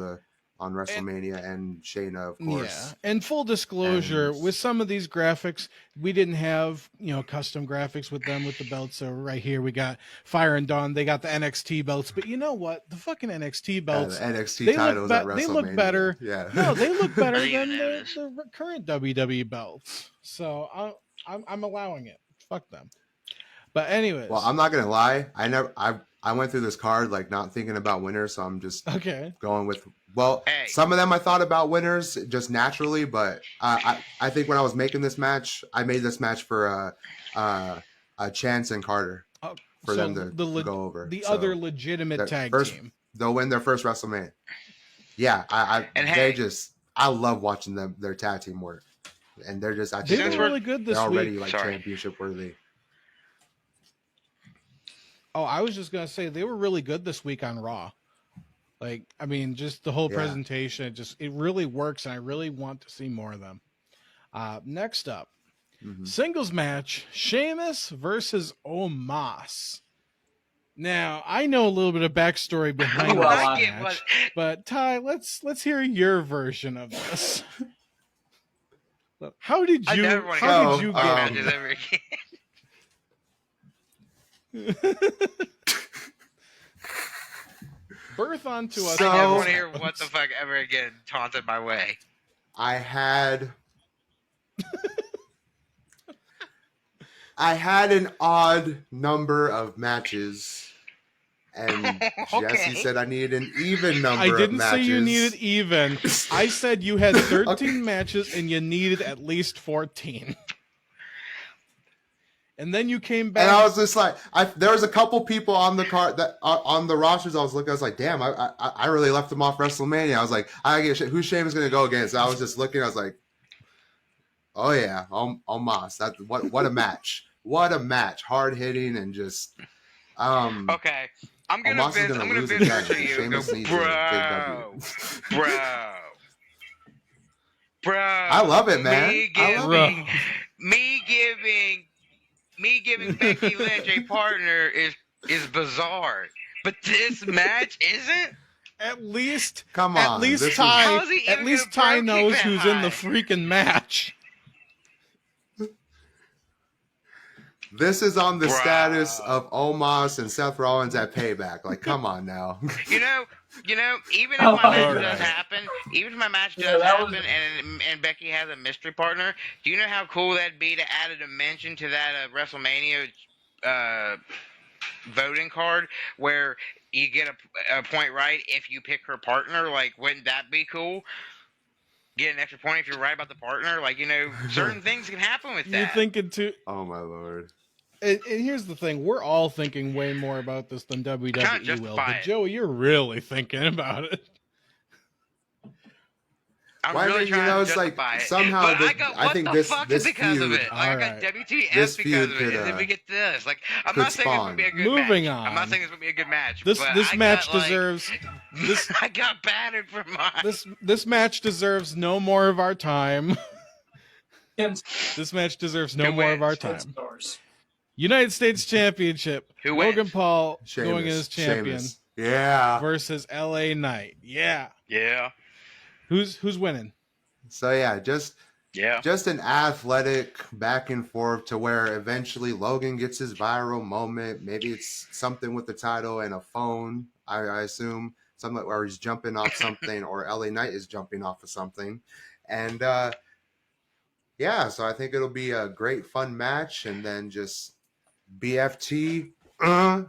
WrestleMania and Shayna, of course. Yeah, and full disclosure, And with some of these graphics, we didn't have custom graphics with them with the belts. So right here we got Fire and Dawn. They got the NXT belts, but you know what? The fucking NXT belts, the NXT titles at WrestleMania. They look better. Yeah, No, they look better than the current WWE belts. So I'm allowing it. Fuck them. But anyways, well, I'm not gonna lie. I went through this card like not thinking about winners, so I'm just going with. Well, some of them I thought about winners just naturally, but I think when I was making this match, I made this match for Chance and Carter for them to go over. The other legitimate tag team. They'll win their first WrestleMania. Yeah, I love watching their tag team work, and they're just they were really good this they're already week. Like championship worthy. Oh, I was just gonna say they were really good this week on Raw. Like, I mean, just the whole presentation, it really works, and I really want to see more of them. Next up, singles match: Sheamus versus Omos. Now, I know a little bit of backstory behind this match, but Ty, let's hear your version of this. How did you get matches ever again? Birth onto us. I never want to hear what the fuck ever again taunted my way. I had an odd number of matches, and Jesse said I needed an even number of matches. I didn't say you needed even. I said you had 13 matches and you needed at least 14. And then you came back, and I was just like, there was a couple people on the card that on the rosters. I was looking, I was like, damn, I really left them off WrestleMania. I was like, I get who's Sheamus going to go against. I was just looking, I was like, oh yeah, Omos. That what a match, what a match, hard hitting and just. Okay, I'm gonna lose again. Sheamus needs a big W. bro. I love it, man. Me giving Becky Lynch a partner is bizarre, but this match isn't. At least, come on. At least Ty knows who's in the freaking match. This is on the status of Omos and Seth Rollins at Payback. Like, come on now. You know, even if my match does happen, and Becky has a mystery partner, do you know how cool that'd be to add a dimension to that WrestleMania voting card where you get a point right if you pick her partner? Like, wouldn't that be cool? Get an extra point if you're right about the partner. Like, certain things can happen with that. You're thinking too. Oh my lord. And here's the thing: we're all thinking way more about this than WWE will. But Joey, you're really thinking about it. I'm really trying to justify it. Somehow, I think this because feud, of it. Like, I got WTF because of it. And then we get this. Like, I'm not saying this would be a good match. Moving on. I'm not saying this would be a good match. This match deserves. I got battered for mine. This match deserves no more of our time. This match deserves no more of our time. United States Championship. Who wins? Logan Paul Sheamus, going as champion. Sheamus. Yeah. Versus LA Knight. Yeah. Yeah. Who's winning? So yeah, just an athletic back and forth to where eventually Logan gets his viral moment. Maybe it's something with the title and a phone. I assume something where he's jumping off something, or LA Knight is jumping off of something, and so I think it'll be a great fun match, and then just BFT,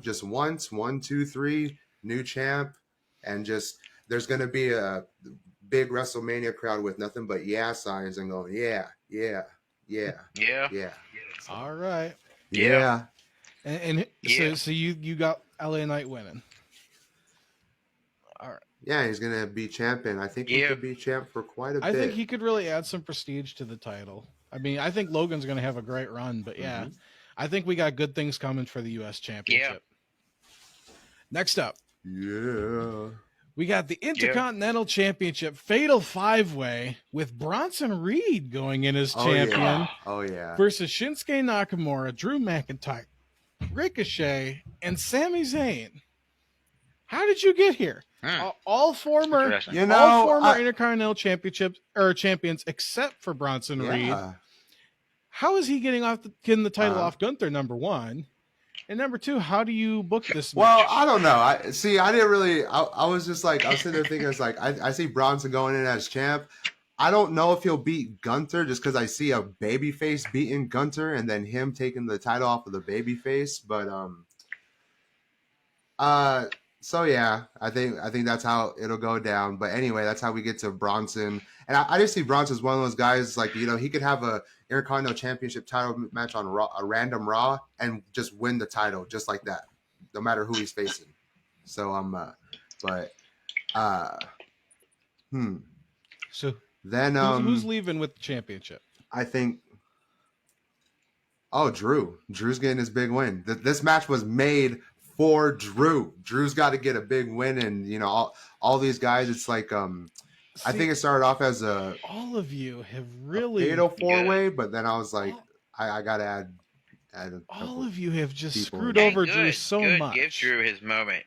just once, 1, 2, 3, new champ, and just there's gonna be a big WrestleMania crowd with nothing but signs and going, yeah. All right. Yeah. And so you got LA Knight winning. All right. Yeah, he's gonna be champion. I think he could be champ for quite a bit. I think he could really add some prestige to the title. I mean, I think Logan's gonna have a great run, but I think we got good things coming for the U.S. Championship. Yeah. Next up. Yeah. We got the Intercontinental Championship Fatal 5-Way with Bronson Reed going in as champion. Oh, yeah. Versus Shinsuke Nakamura, Drew McIntyre, Ricochet, and Sami Zayn. How did you get here? All former Interesting. Intercontinental champions except for Bronson Reed. How is he getting the title off Gunther, number one? And number two, how do you book this match? Well, I don't know. I didn't really. I was just like, I was sitting there thinking, it's like I see Bronson going in as champ. I don't know if he'll beat Gunther just because I see a babyface beating Gunther and then him taking the title off of the babyface. But so yeah, I think that's how it'll go down. But anyway, that's how we get to Bronson. And I just see Bronson as one of those guys, like, you know, he could have a Intercontinental Championship title match on Raw, a random Raw, and just win the title just like that, no matter who he's facing. So So then who's leaving with the championship? I think. Oh, Drew. Drew's getting his big win. This match was made for Drew. Drew's got to get a big win, and you know all these guys. It's like I think it started off as all of you have really fatal four-way, but then I was like, I got to add all of you have just screwed over Drew so much. Give Drew his moment.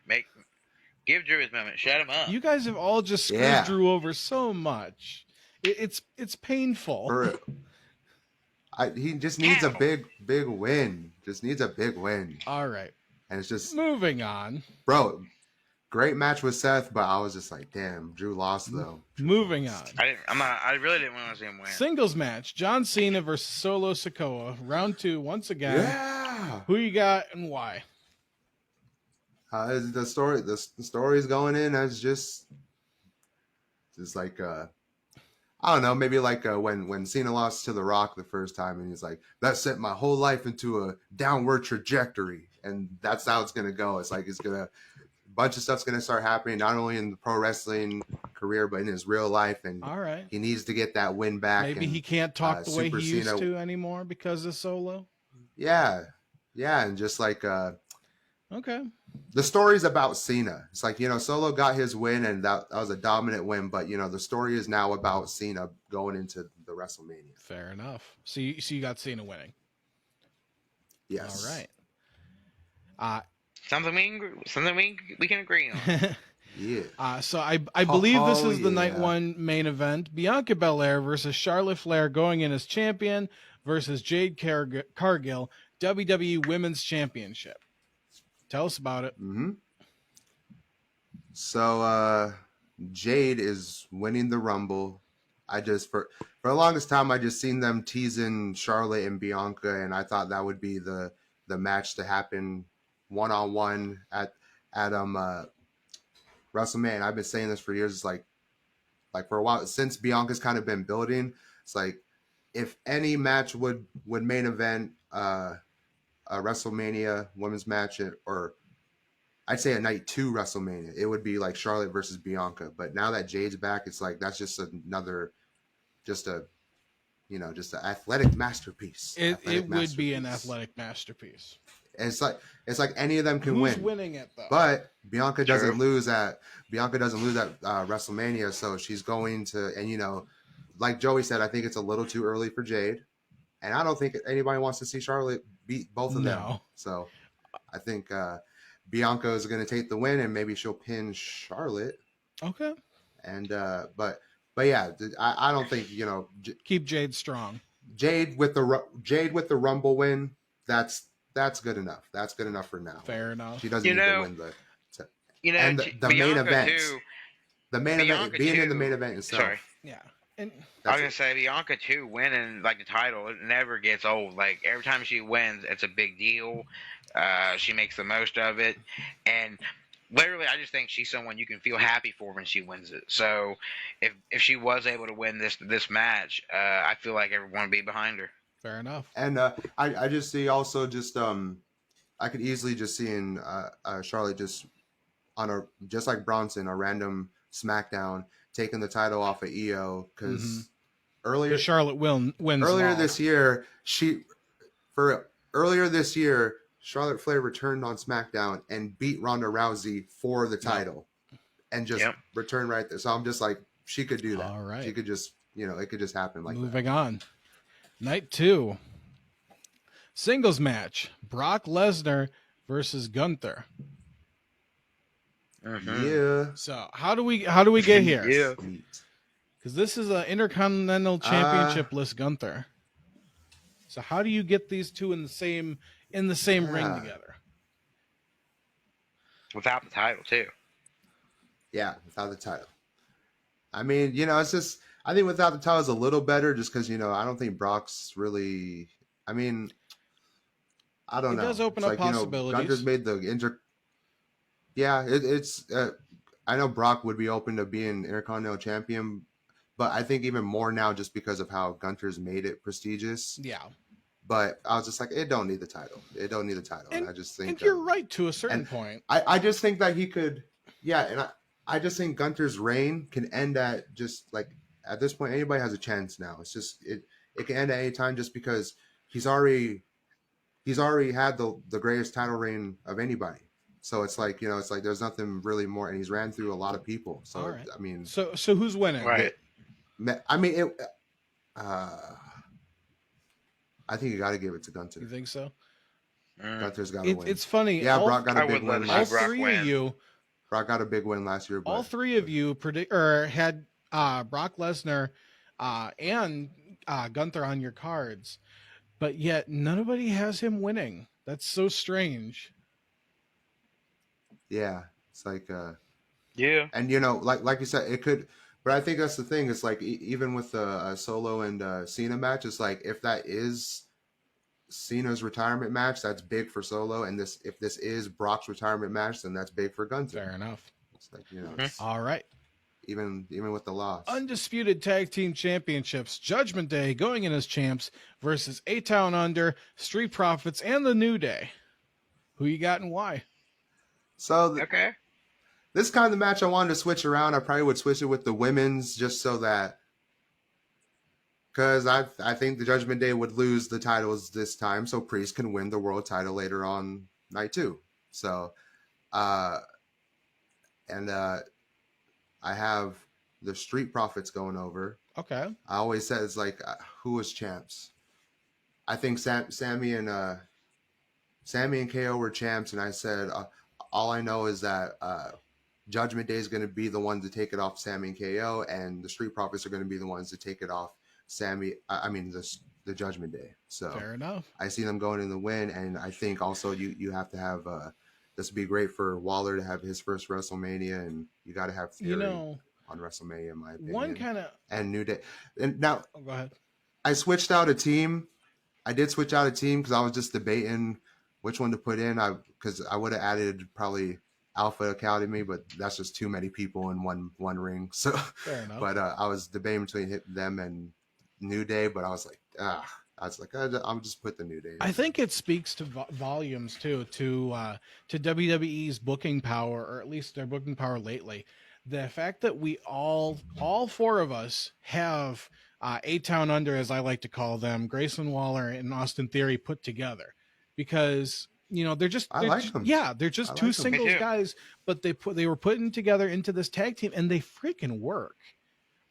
Give Drew his moment. Shut him up. You guys have all just screwed Drew over so much. It's painful. He just needs a big win. Just needs a big win. All right. And it's just moving on. Bro, great match with Seth, but I was just like, damn, Drew lost though. Moving on. I really didn't want to see him win. Singles match: John Cena versus Solo Sikoa. Round 2 once again. Yeah. Who you got and why? The story is going in as just like I don't know, maybe like when Cena lost to The Rock the first time, and he's like, that sent my whole life into a downward trajectory, and that's how it's gonna go. It's like a bunch of stuff's gonna start happening, not only in the pro wrestling career, but in his real life. And all right, he needs to get that win back. Maybe he can't talk the way he used to anymore because of Solo. Yeah, and just like okay. The story's about Cena. It's like, you know, Solo got his win, and that was a dominant win. But, you know, the story is now about Cena going into the WrestleMania. Fair enough. So you got Cena winning. Yes. All right. Something we can agree on. Yeah. So I believe this is the night one main event. Bianca Belair versus Charlotte Flair going in as champion versus Jade Cargill, WWE Women's Championship. Tell us about it. Mm-hmm. So Jade is winning the Rumble. I just for the longest time I just seen them teasing Charlotte and Bianca, and I thought that would be the match to happen one-on-one at WrestleMania. I've been saying this for years. It's like for a while since Bianca's kind of been building. It's like if any match would main event a WrestleMania women's match, or I'd say a night 2 WrestleMania, it would be like Charlotte versus Bianca. But now that Jade's back, it's like that's just another, just an athletic masterpiece. It would be an athletic masterpiece. And it's like any of them can win. Who's winning it though? But Bianca doesn't lose at WrestleMania, so she's going to, and you know, like Joey said, I think it's a little too early for Jade, and I don't think anybody wants to see Charlotte beat both of them. So I think Bianca is going to take the win, and maybe she'll pin Charlotte. Okay. And but yeah, I don't think, you know, keep Jade strong. Jade with the Rumble win. That's good enough. That's good enough for now. Fair enough. She doesn't need to win and the main event. The main event, being in the main event itself. Sorry. Yeah. And I was gonna say Bianca too, winning like the title, it never gets old. Like every time she wins, it's a big deal. She makes the most of it, and literally, I just think she's someone you can feel happy for when she wins it. So, if she was able to win this match, I feel like everyone would be behind her. Fair enough. And I just see also just I could easily just see in Charlotte just just like Bronson, a random SmackDown taking the title off of EO because earlier Charlotte wins earlier this year Charlotte Flair returned on SmackDown and beat Ronda Rousey for the title and just returned right there. So I'm just like, she could do that. All right. She could just, you know, it could just happen like that. Moving on. Night 2. Singles match: Brock Lesnar versus Gunther. Yeah. So how do we get here? Yeah. Because this is an Intercontinental Championship list Gunther. So how do you get these two in the same ring together? Without the title too. Yeah, without the title. I mean, it's just, I think without the title is a little better just because, I don't think Brock's really, I mean, I don't know. It does open up possibilities. Gunter's made the Yeah, it's, I know Brock would be open to being Intercontinental Champion, but I think even more now just because of how Gunter's made it prestigious. Yeah. But I was just like, it don't need the title. It don't need the title. And I just think... And you're right to a certain point. I just think that he could... Yeah, and I just think Gunter's reign can end at just, like, at this point, anybody has a chance now. It's just... It can end at any time just because he's already had the greatest title reign of anybody. So it's like, it's like there's nothing really more, and he's ran through a lot of people. So right. I mean, so who's winning? Right. I mean, I think you got to give it to Gunter. You think so? Gunter's got to win. It's funny. Yeah, Brock got a big win. All three of you. Brock got a big win last year. All three of you had Brock Lesnar and Gunther on your cards, but yet nobody has him winning. That's so strange. Yeah, it's like yeah, and like you said, it could, but I think that's the thing. It's like even with the Solo and Cena match, it's like if that is Cena's retirement match, that's big for Solo, and if this is Brock's retirement match, then that's big for Gunther. Fair enough. It's like it's, all right. Even with the loss, Undisputed Tag Team Championships, Judgment Day going in as champs versus A-Town Under, Street Profits, and the New Day. Who you got and why? So okay, this kind of the match I wanted to switch around. I probably would switch it with the women's just so that, because I think the Judgment Day would lose the titles this time, so Priest can win the world title later on night 2. So, I have the Street Profits going over. Okay. I always said it's like who was champs. I think Sammy and KO were champs, and I said. All I know is that Judgment Day is going to be the one to take it off Sammy and KO, and the Street Profits are going to be the ones to take it off the Judgment Day. So fair enough. I see them going in the win, and I think also you have to have this would be great for Waller to have his first WrestleMania, and you got to have Theory on WrestleMania, in my opinion. One kind of and New Day. And now, go ahead. I switched out a team. I did switch out a team because I was just debating which one to put in. Because I would have added probably Alpha Academy, but that's just too many people in one ring. So, fair enough. But I was debating between them and New Day, but I was like, I'll just put the New Day. I think it speaks to volumes too to WWE's booking power, or at least their booking power lately. The fact that we all 4 of us have A-Town Under, as I like to call them, Grayson Waller and Austin Theory put together. Because they're just two singles guys, but they were putting together into this tag team, and they freaking work.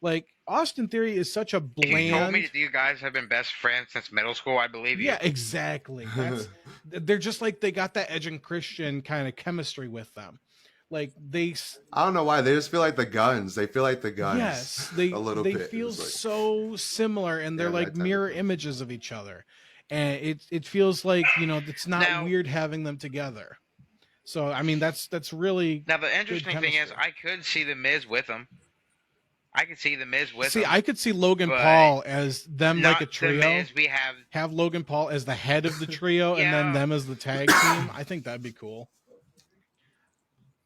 Like Austin Theory is such a bland. If you told me that you guys have been best friends since middle school, I believe you. Yeah, exactly. They're just like they got that Edge and Christian kind of chemistry with them. Like I don't know why they just feel like the Guns. They feel like the Guns. Yes, they feel so similar, and they're like mirror images of each other. And it feels like it's not weird having them together. So I mean that's really now the interesting thing is I could see the Miz with them. I could see the Miz with them. I could see Logan Paul as them like a trio. The Miz, we have Logan Paul as the head of the trio, and then them as the tag team. I think that'd be cool.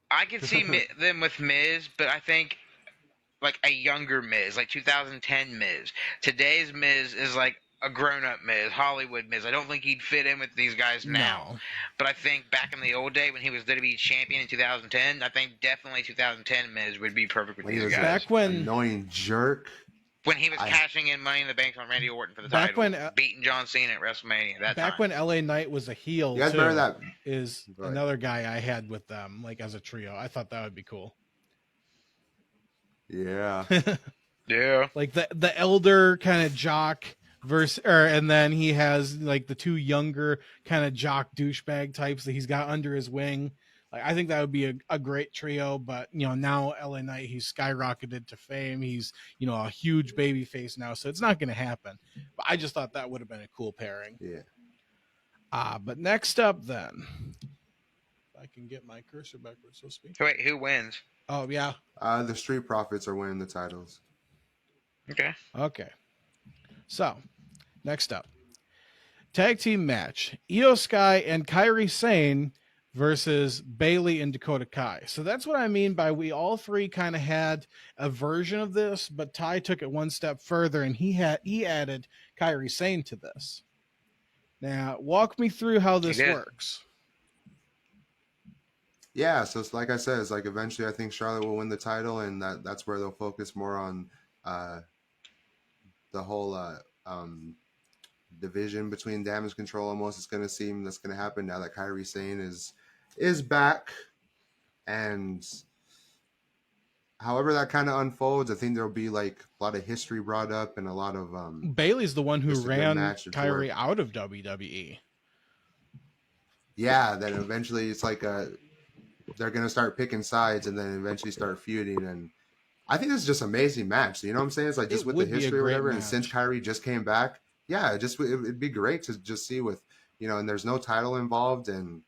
I could see them with Miz, but I think like a younger Miz, like 2010 Miz. Today's Miz is like a grown-up Miz, Hollywood Miz. I don't think he'd fit in with these guys now. No. But I think back in the old day when he was WWE champion in 2010, I think definitely 2010 Miz would be perfect with these guys. Back when annoying jerk. When he was cashing in Money in the Bank on Randy Orton for the title, beating John Cena at WrestleMania. When LA Knight was a heel, you guys remember that? Is another guy I had with them, like as a trio. I thought that would be cool. Yeah. Yeah. Like the elder kind of jock and then he has like the two younger kind of jock douchebag types that he's got under his wing. Like, I think that would be a great trio, but now LA Knight, he's skyrocketed to fame. He's a huge baby face now, so it's not going to happen. But I just thought that would have been a cool pairing. Yeah. But next up, then, if I can get my cursor backwards, so to speak. Wait, who wins? Oh yeah, The Street Profits are winning the titles. Okay. So next up, tag team match: Io Sky and Kairi Sane versus Bailey and Dakota Kai. So that's what I mean by we all three kind of had a version of this, but Ty took it one step further and he added Kairi Sane to this. Now, walk me through how this works. Yeah, so it's like I said, it's like eventually I think Charlotte will win the title, and that's where they'll focus more on the whole division between Damage Control. Almost, it's going to seem that's going to happen now that Kairi Sane is back, and however that kind of unfolds, I think there'll be like a lot of history brought up and a lot of Bailey's the one who ran Kairi out of WWE. Yeah, then eventually it's like they're going to start picking sides and then eventually start feuding, and I think this is just an amazing match. You know what I'm saying? It's like just with the history or whatever, and since Kairi just came back, yeah, it'd be great to just see with and there's no title involved, and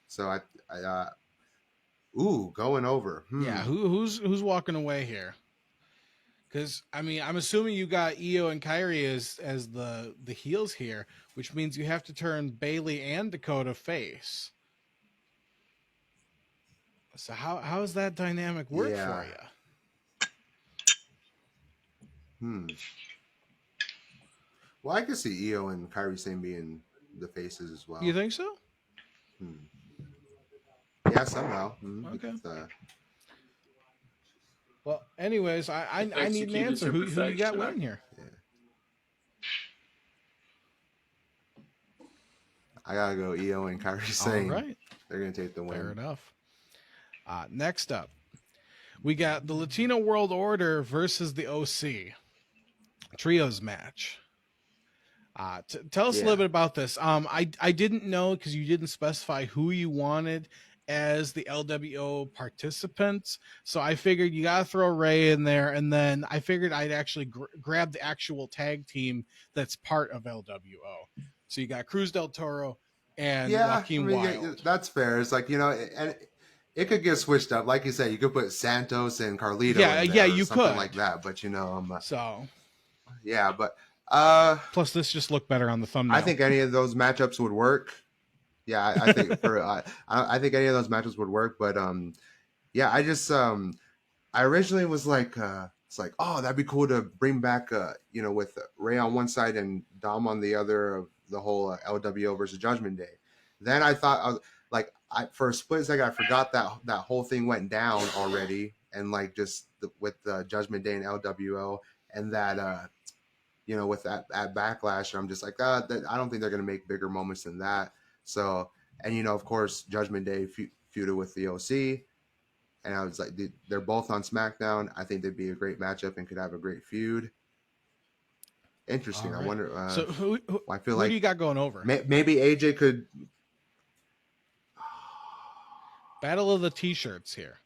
so going over. Yeah, who's walking away here? Because I'm assuming you got Io and Kairi as the heels here, which means you have to turn Bailey and Dakota face. So how does that dynamic work for you? Well, I could see Io and Kairi Sane being the faces as well. You think so? Yeah, somehow. Okay. Well, anyways, I need an answer. Who you got winning here? Yeah. I gotta go Io and Kairi Sane. All right. They're gonna take the win. Fair enough. Next up, we got the Latino World Order versus the OC trios match. Tell us a little bit about this. I didn't know because you didn't specify who you wanted as the LWO participants, so I figured you gotta throw Ray in there, and then I figured I'd actually grab the actual tag team that's part of LWO. So you got Cruz del Toro and Joaquin Wilde. That's fair. It's like and it could get switched up. Like you said, you could put Santos and Carlito. In there you something could like that. But so yeah, but plus this just looked better on the thumbnail. I think any of those matchups would work. Yeah, I think I think any of those matchups would work. But yeah, I just I originally was like it's like, oh, that'd be cool to bring back with Ray on one side and Dom on the other of the whole LWO versus Judgment Day. Then I thought for a split second I forgot that whole thing went down already, and like just with the Judgment Day and LWO, and that with that at Backlash, I'm just like I don't think they're gonna make bigger moments than that. So, and of course Judgment Day feuded with the OC, and I was like, they're both on SmackDown. I think they'd be a great matchup and could have a great feud. Interesting. Right. I wonder. So who I feel like do you got going over? Maybe AJ could. Battle of the T-shirts here.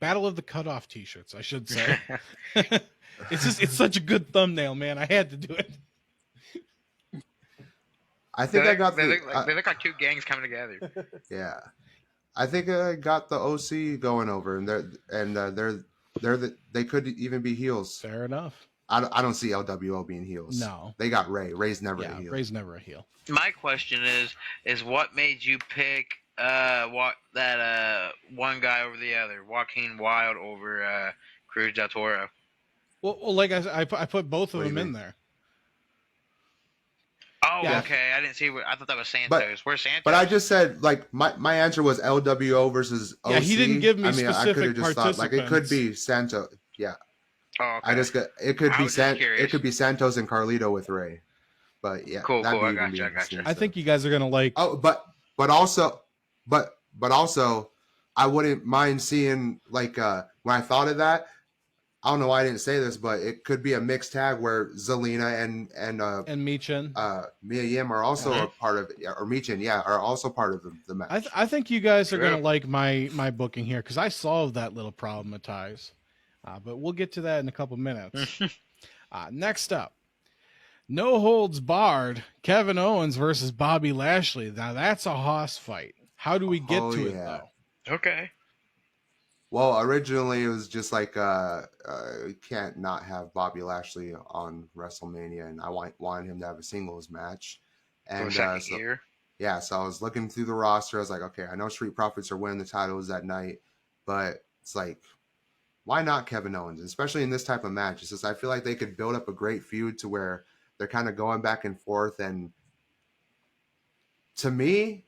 Battle of the cutoff T-shirts, I should say. It's such a good thumbnail, man. I had to do it. I think they look like two gangs coming together. Yeah, I think I got the OC going over, and they could even be heels. Fair enough. I don't see LWO being heels. No, they got Ray. Ray's never a heel. Ray's never a heel. My question is what made you pick one guy over the other, Joaquin Wilde over Cruz del Toro? Well, like I put both of them in there. Oh, yeah. Okay. I didn't see. I thought that was Santos. Where's Santos? But I just said my answer was LWO versus OC. Yeah, he didn't give me specific I could have just thought it could be Santos. Yeah. Oh, okay. It could be Santos and Carlito with Ray. But yeah, cool. I got you. I think you guys are gonna like. Oh, but also, I wouldn't mind seeing when I thought of that, I don't know why I didn't say this, but it could be a mixed tag where Zelina and Michin, Mia Yim are also a part of, or Michin, are also part of the match. I think you guys are gonna like my booking here because I solved that little problem with ties, but we'll get to that in a couple minutes. Next up, no holds barred, Kevin Owens versus Bobby Lashley. Now that's a hoss fight. How do we get to it though? Okay. Well, originally it was just like you can't not have Bobby Lashley on WrestleMania, and I wanted him to have a singles match. And so I was looking through the roster. I was like, okay, I know Street Profits are winning the titles that night, but it's like, why not Kevin Owens? Especially in this type of match. It's just I feel like they could build up a great feud to where they're kind of going back and forth, and to me,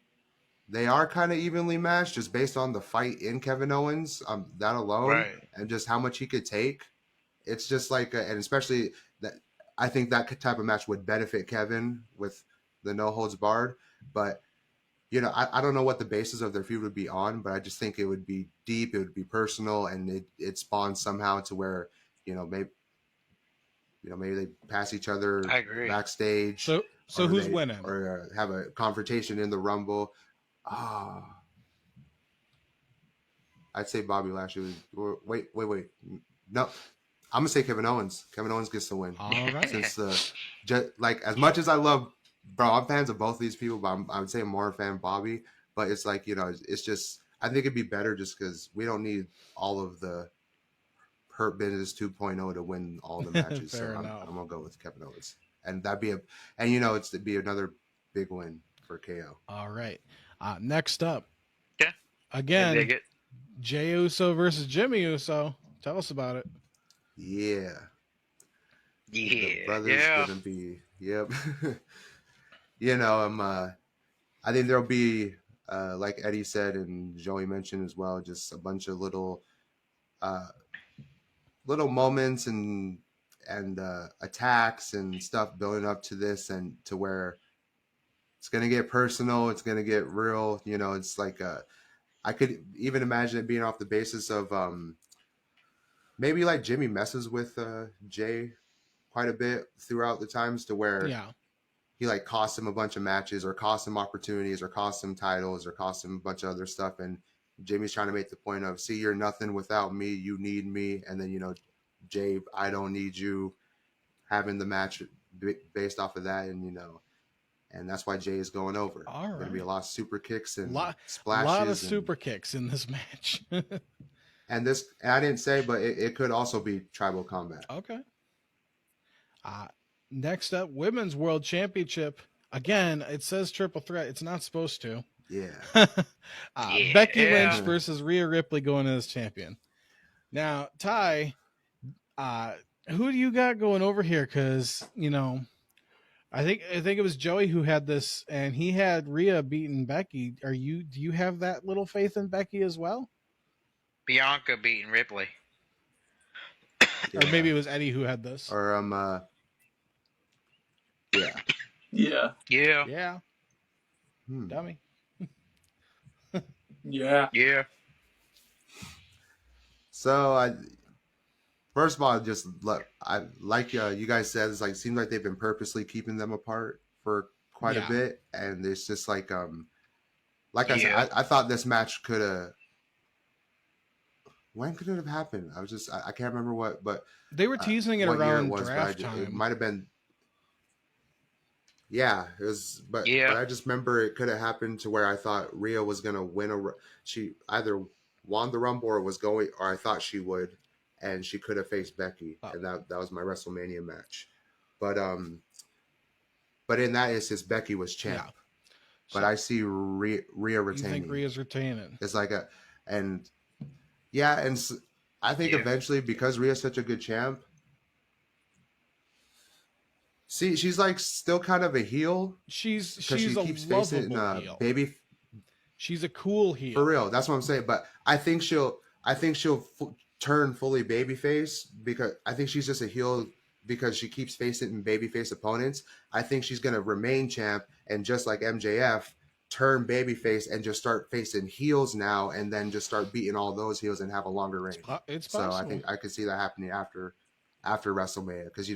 they are kind of evenly matched just based on the fight in Kevin Owens, that alone, and just how much he could take. It's just like, and especially that I think that type of match would benefit Kevin with the no holds barred. But I don't know what the basis of their feud would be on, but I just think it would be deep, it would be personal, and it spawns somehow to where maybe they pass each other backstage. So who's winning? Or have a confrontation in the Rumble. I'd say Bobby Lashley. Wait. No, I'm gonna say Kevin Owens. Kevin Owens gets the win. All right. Since like as much as I love, I'm fans of both of these people, but I would say I'm more a fan of Bobby. But it's like it's just I think it'd be better just because we don't need all of the Hurt Business 2.0 to win all the matches. So I'm gonna go with Kevin Owens, and that'd be it'd be another big win for KO. All right. Next up. Yeah. Again, Jey Uso versus Jimmy Uso. Tell us about it. Yeah. The brother's gonna be. Yep. I think there'll be like Eddie said and Joey mentioned as well, just a bunch of little moments and attacks and stuff building up to this and to where it's going to get personal. It's going to get real. It's like I could even imagine it being off the basis of maybe like Jimmy messes with Jay quite a bit throughout the times to where he like costs him a bunch of matches or costs him opportunities or costs him titles or costs him a bunch of other stuff. And Jimmy's trying to make the point of, see, you're nothing without me. You need me. And then, Jay, I don't need you, having the match based off of that. And, and that's why Jay is going over. All right. There's going to be a lot of super kicks and splashes. A lot of super kicks in this match. and I didn't say, but it could also be tribal combat. Okay. Next up, Women's World Championship. Again, it says triple threat. It's not supposed to. Yeah. Becky Lynch versus Rhea Ripley going as champion. Now, Ty, who do you got going over here? Because, I think it was Joey who had this, and he had Rhea beating Becky. Do you have that little faith in Becky as well? Bianca beating Ripley. Or maybe it was Eddie who had this. Or Yeah. Dummy. Yeah. So first of all, I like you guys said, it's like seems like they've been purposely keeping them apart for quite a bit, and it's just like I said, I thought this match could have. When could it have happened? I can't remember what, but they were teasing it around draft time. It might have been. Yeah, it was, but I just remember it could have happened to where I thought Rhea was gonna win she either won the Rumble or was going, or I thought she would, and she could have faced Becky, and that was my WrestleMania match. But in that instance, Becky was champ. Yeah. But I see Rhea retaining. You think Rhea's retaining? It's like and I think eventually, because Rhea's such a good champ. See, she's like still kind of a heel. She's a lovable heel. Baby. She's a cool heel. For real, that's what I'm saying. But I think she'll turn fully babyface, because I think she's just a heel because she keeps facing babyface opponents. I think she's gonna remain champ, and just like MJF, turn babyface and just start facing heels now, and then just start beating all those heels and have a longer reign. It's so possible. I think I could see that happening after WrestleMania, because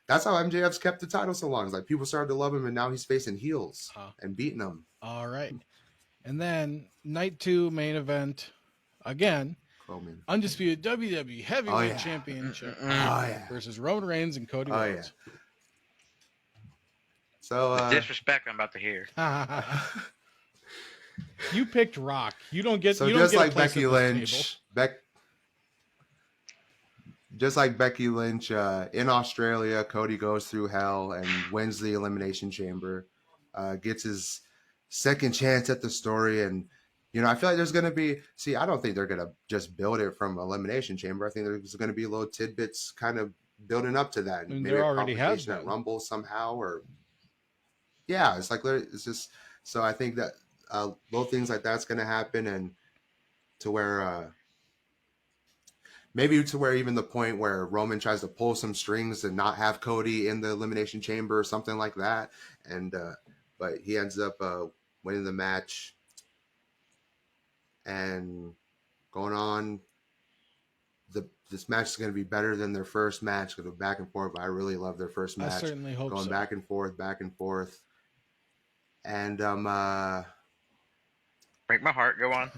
that's how MJF's kept the title so long. It's like people started to love him, and now he's facing heels and beating them. All right, and then night 2 main event again. Coleman. Undisputed WWE Heavyweight Championship versus Roman Reigns and Cody Rhodes. Yeah. So the disrespect I'm about to hear. You picked Rock. You don't get. So you don't just get like a place Becky at this Lynch, table. just like Becky Lynch in Australia, Cody goes through hell and wins the Elimination Chamber, gets his second chance at the story, and I feel like there's going to be. See, I don't think they're going to just build it from Elimination Chamber. I think there's going to be little tidbits kind of building up to that. I mean, maybe there a already has confrontation at been. Rumble somehow, or it's like it's just. So I think that little things like that's going to happen, and to where maybe to where even the point where Roman tries to pull some strings and not have Cody in the Elimination Chamber or something like that, and but he ends up winning the match and going on. This match is going to be better than their first match, because back and forth. But I really love their first match. I certainly hope going so. back and forth, and break my heart. Go on.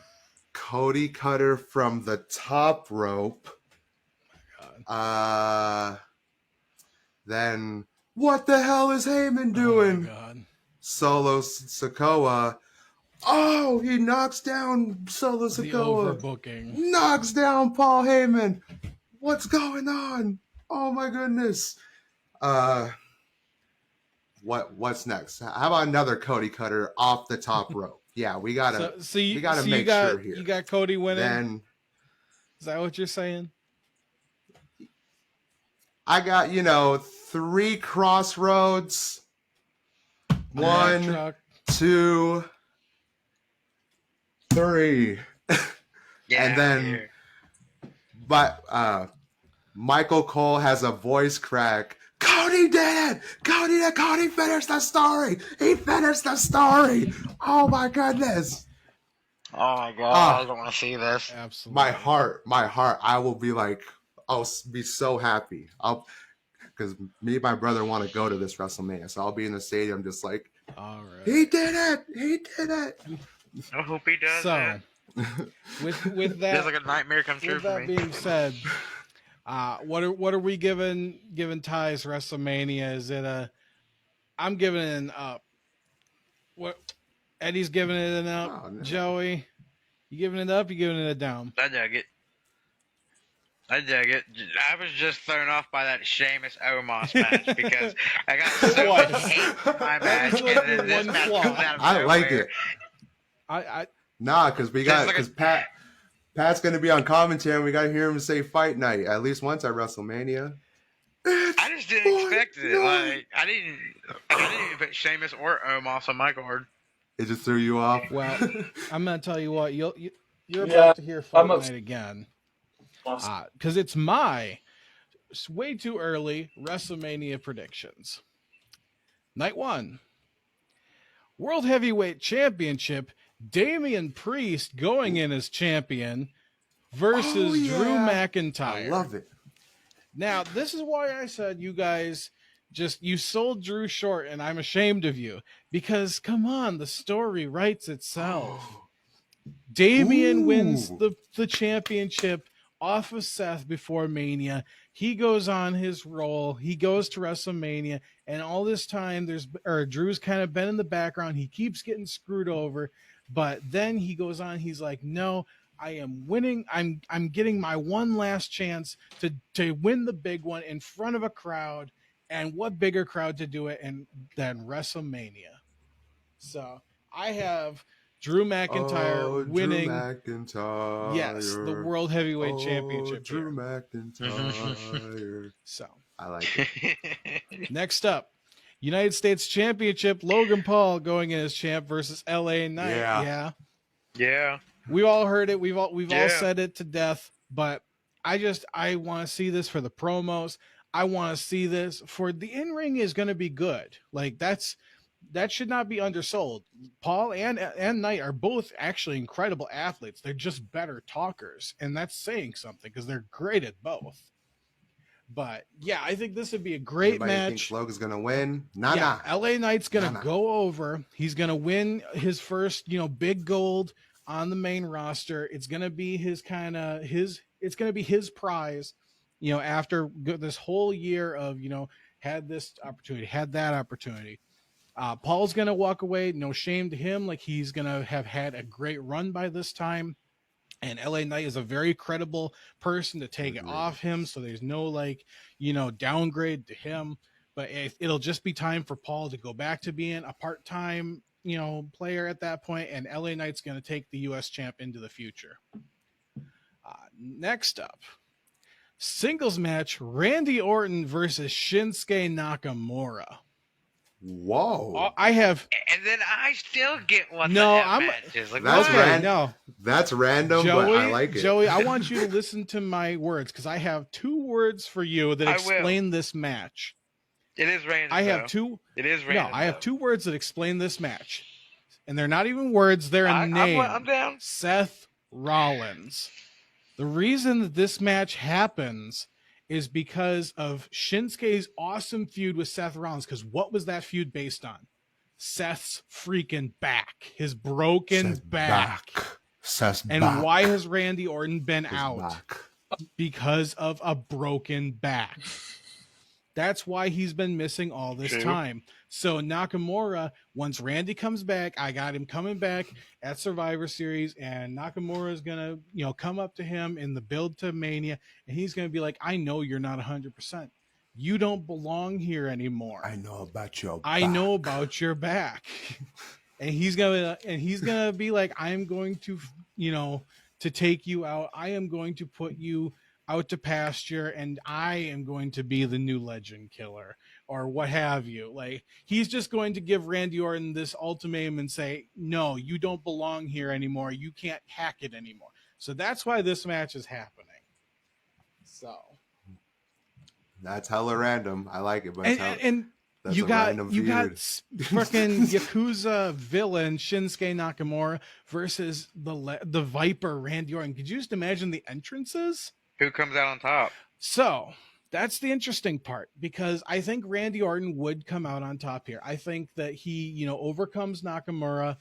Cody Cutter from the top rope. Then what the hell is Heyman doing? Oh my God. Solo Sikoa. Oh, he knocks down Solo Sikoa. The overbooking. Knocks down Paul Heyman. What's going on? Oh my goodness. What's next? How about another Cody Cutter off the top rope? Yeah, we gotta make sure here. You got Cody winning. Then, is that what you're saying? I got 3 crossroads. 1, 2, 3. And then, but Michael Cole has a voice crack. Cody did it! Cody finished the story! He finished the story! Oh my goodness! Oh my God, I don't want to see this. Absolutely. My heart, I will be like, I'll be so happy. Because me and my brother want to go to this WrestleMania, so I'll be in the stadium just like, all right. He did it! I hope he does. So, with that, it's like a nightmare come true with for that me. being said, what are we giving Ty's WrestleMania? Is it I'm giving it an up. What Eddie's giving it an up. Oh, no. Joey, you giving it up? You giving it a down? I dug it. I was just thrown off by that Sheamus Omos match because I got so much hate for my match, and then this match comes out of nowhere. I like it. Because Pat's going to be on commentary, and we got to hear him say Fight Night at least once at WrestleMania. I just didn't expect it. Like I didn't even put Sheamus or Omos on my card. It just threw you off. Well, I'm going to tell you what you're about to hear Fight Night again. Because it's way too early WrestleMania predictions. Night 1, World Heavyweight Championship, Damian Priest going in as champion versus Drew McIntyre. I love it. Now, this is why I said you guys you sold Drew short, and I'm ashamed of you. Because, come on, the story writes itself. Damian wins the championship off of Seth before Mania. He goes on his roll. He goes to WrestleMania, and all this time Drew's kind of been in the background. He keeps getting screwed over, but then he goes on. He's like, "No, I am winning. I'm getting my one last chance to win the big one in front of a crowd, and what bigger crowd to do it than WrestleMania?" So I have Drew McIntyre winning. Drew McIntyre. Yes, the World Heavyweight Championship. Drew McIntyre. So I like it. Next up, United States Championship, Logan Paul going in as champ versus LA Knight. Yeah. We all heard it. We've all said it to death, but I want to see this for the promos. I want to see this for the in-ring is going to be good. Like that's that should not be undersold. Paul and Knight are both actually incredible athletes. They're just better talkers, and that's saying something because they're great at both. But yeah, I think this would be a great Anybody match. thinks Logan's gonna win? Nah. LA Knight's gonna go over. He's gonna win his first, big gold on the main roster. It's gonna be his it's gonna be his prize, after this whole year of, had this opportunity, had that opportunity. Paul's gonna walk away, no shame to him. Like, he's gonna have had a great run by this time. And LA Knight is a very credible person to take it off him. So there's no downgrade to him. But it'll just be time for Paul to go back to being a part-time, player at that point. And LA Knight's going to take the U.S. champ into the future. Next up, singles match, Randy Orton versus Shinsuke Nakamura. Whoa! And then I still get what match is. Like, that's random. No, that's random, Joey, but I like it. Joey, I want you to listen to my words because I have 2 words for you that explain this match. It is random. I have 2. It is random. No, I have 2 words that explain this match, and they're not even words; they're a name. I'm down. Seth Rollins. The reason that this match happens is because of Shinsuke's awesome feud with Seth Rollins. Because what was that feud based on? Seth's freaking back, his broken back. Seth's and back. Why has Randy Orton been his out? Back. Because of a broken back. That's why he's been missing all this time. So Nakamura, once Randy comes back, I got him coming back at Survivor Series, and Nakamura is gonna, come up to him in the build to Mania, and he's gonna be like, "I know you're not 100%. You don't belong here anymore. I know about your back. I know about your back." and he's gonna be like, "I am going to, to take you out. I am going to put you out to pasture, and I am going to be the new legend killer," or what have you. Like, he's just going to give Randy Orton this ultimatum and say, "No, you don't belong here anymore. You can't hack it anymore." So that's why this match is happening. So that's hella random. I like it, but you got freaking Yakuza villain Shinsuke Nakamura versus the Viper Randy Orton. Could you just imagine the entrances? Who comes out on top? So that's the interesting part, because I think Randy Orton would come out on top here. I think that he, overcomes Nakamura.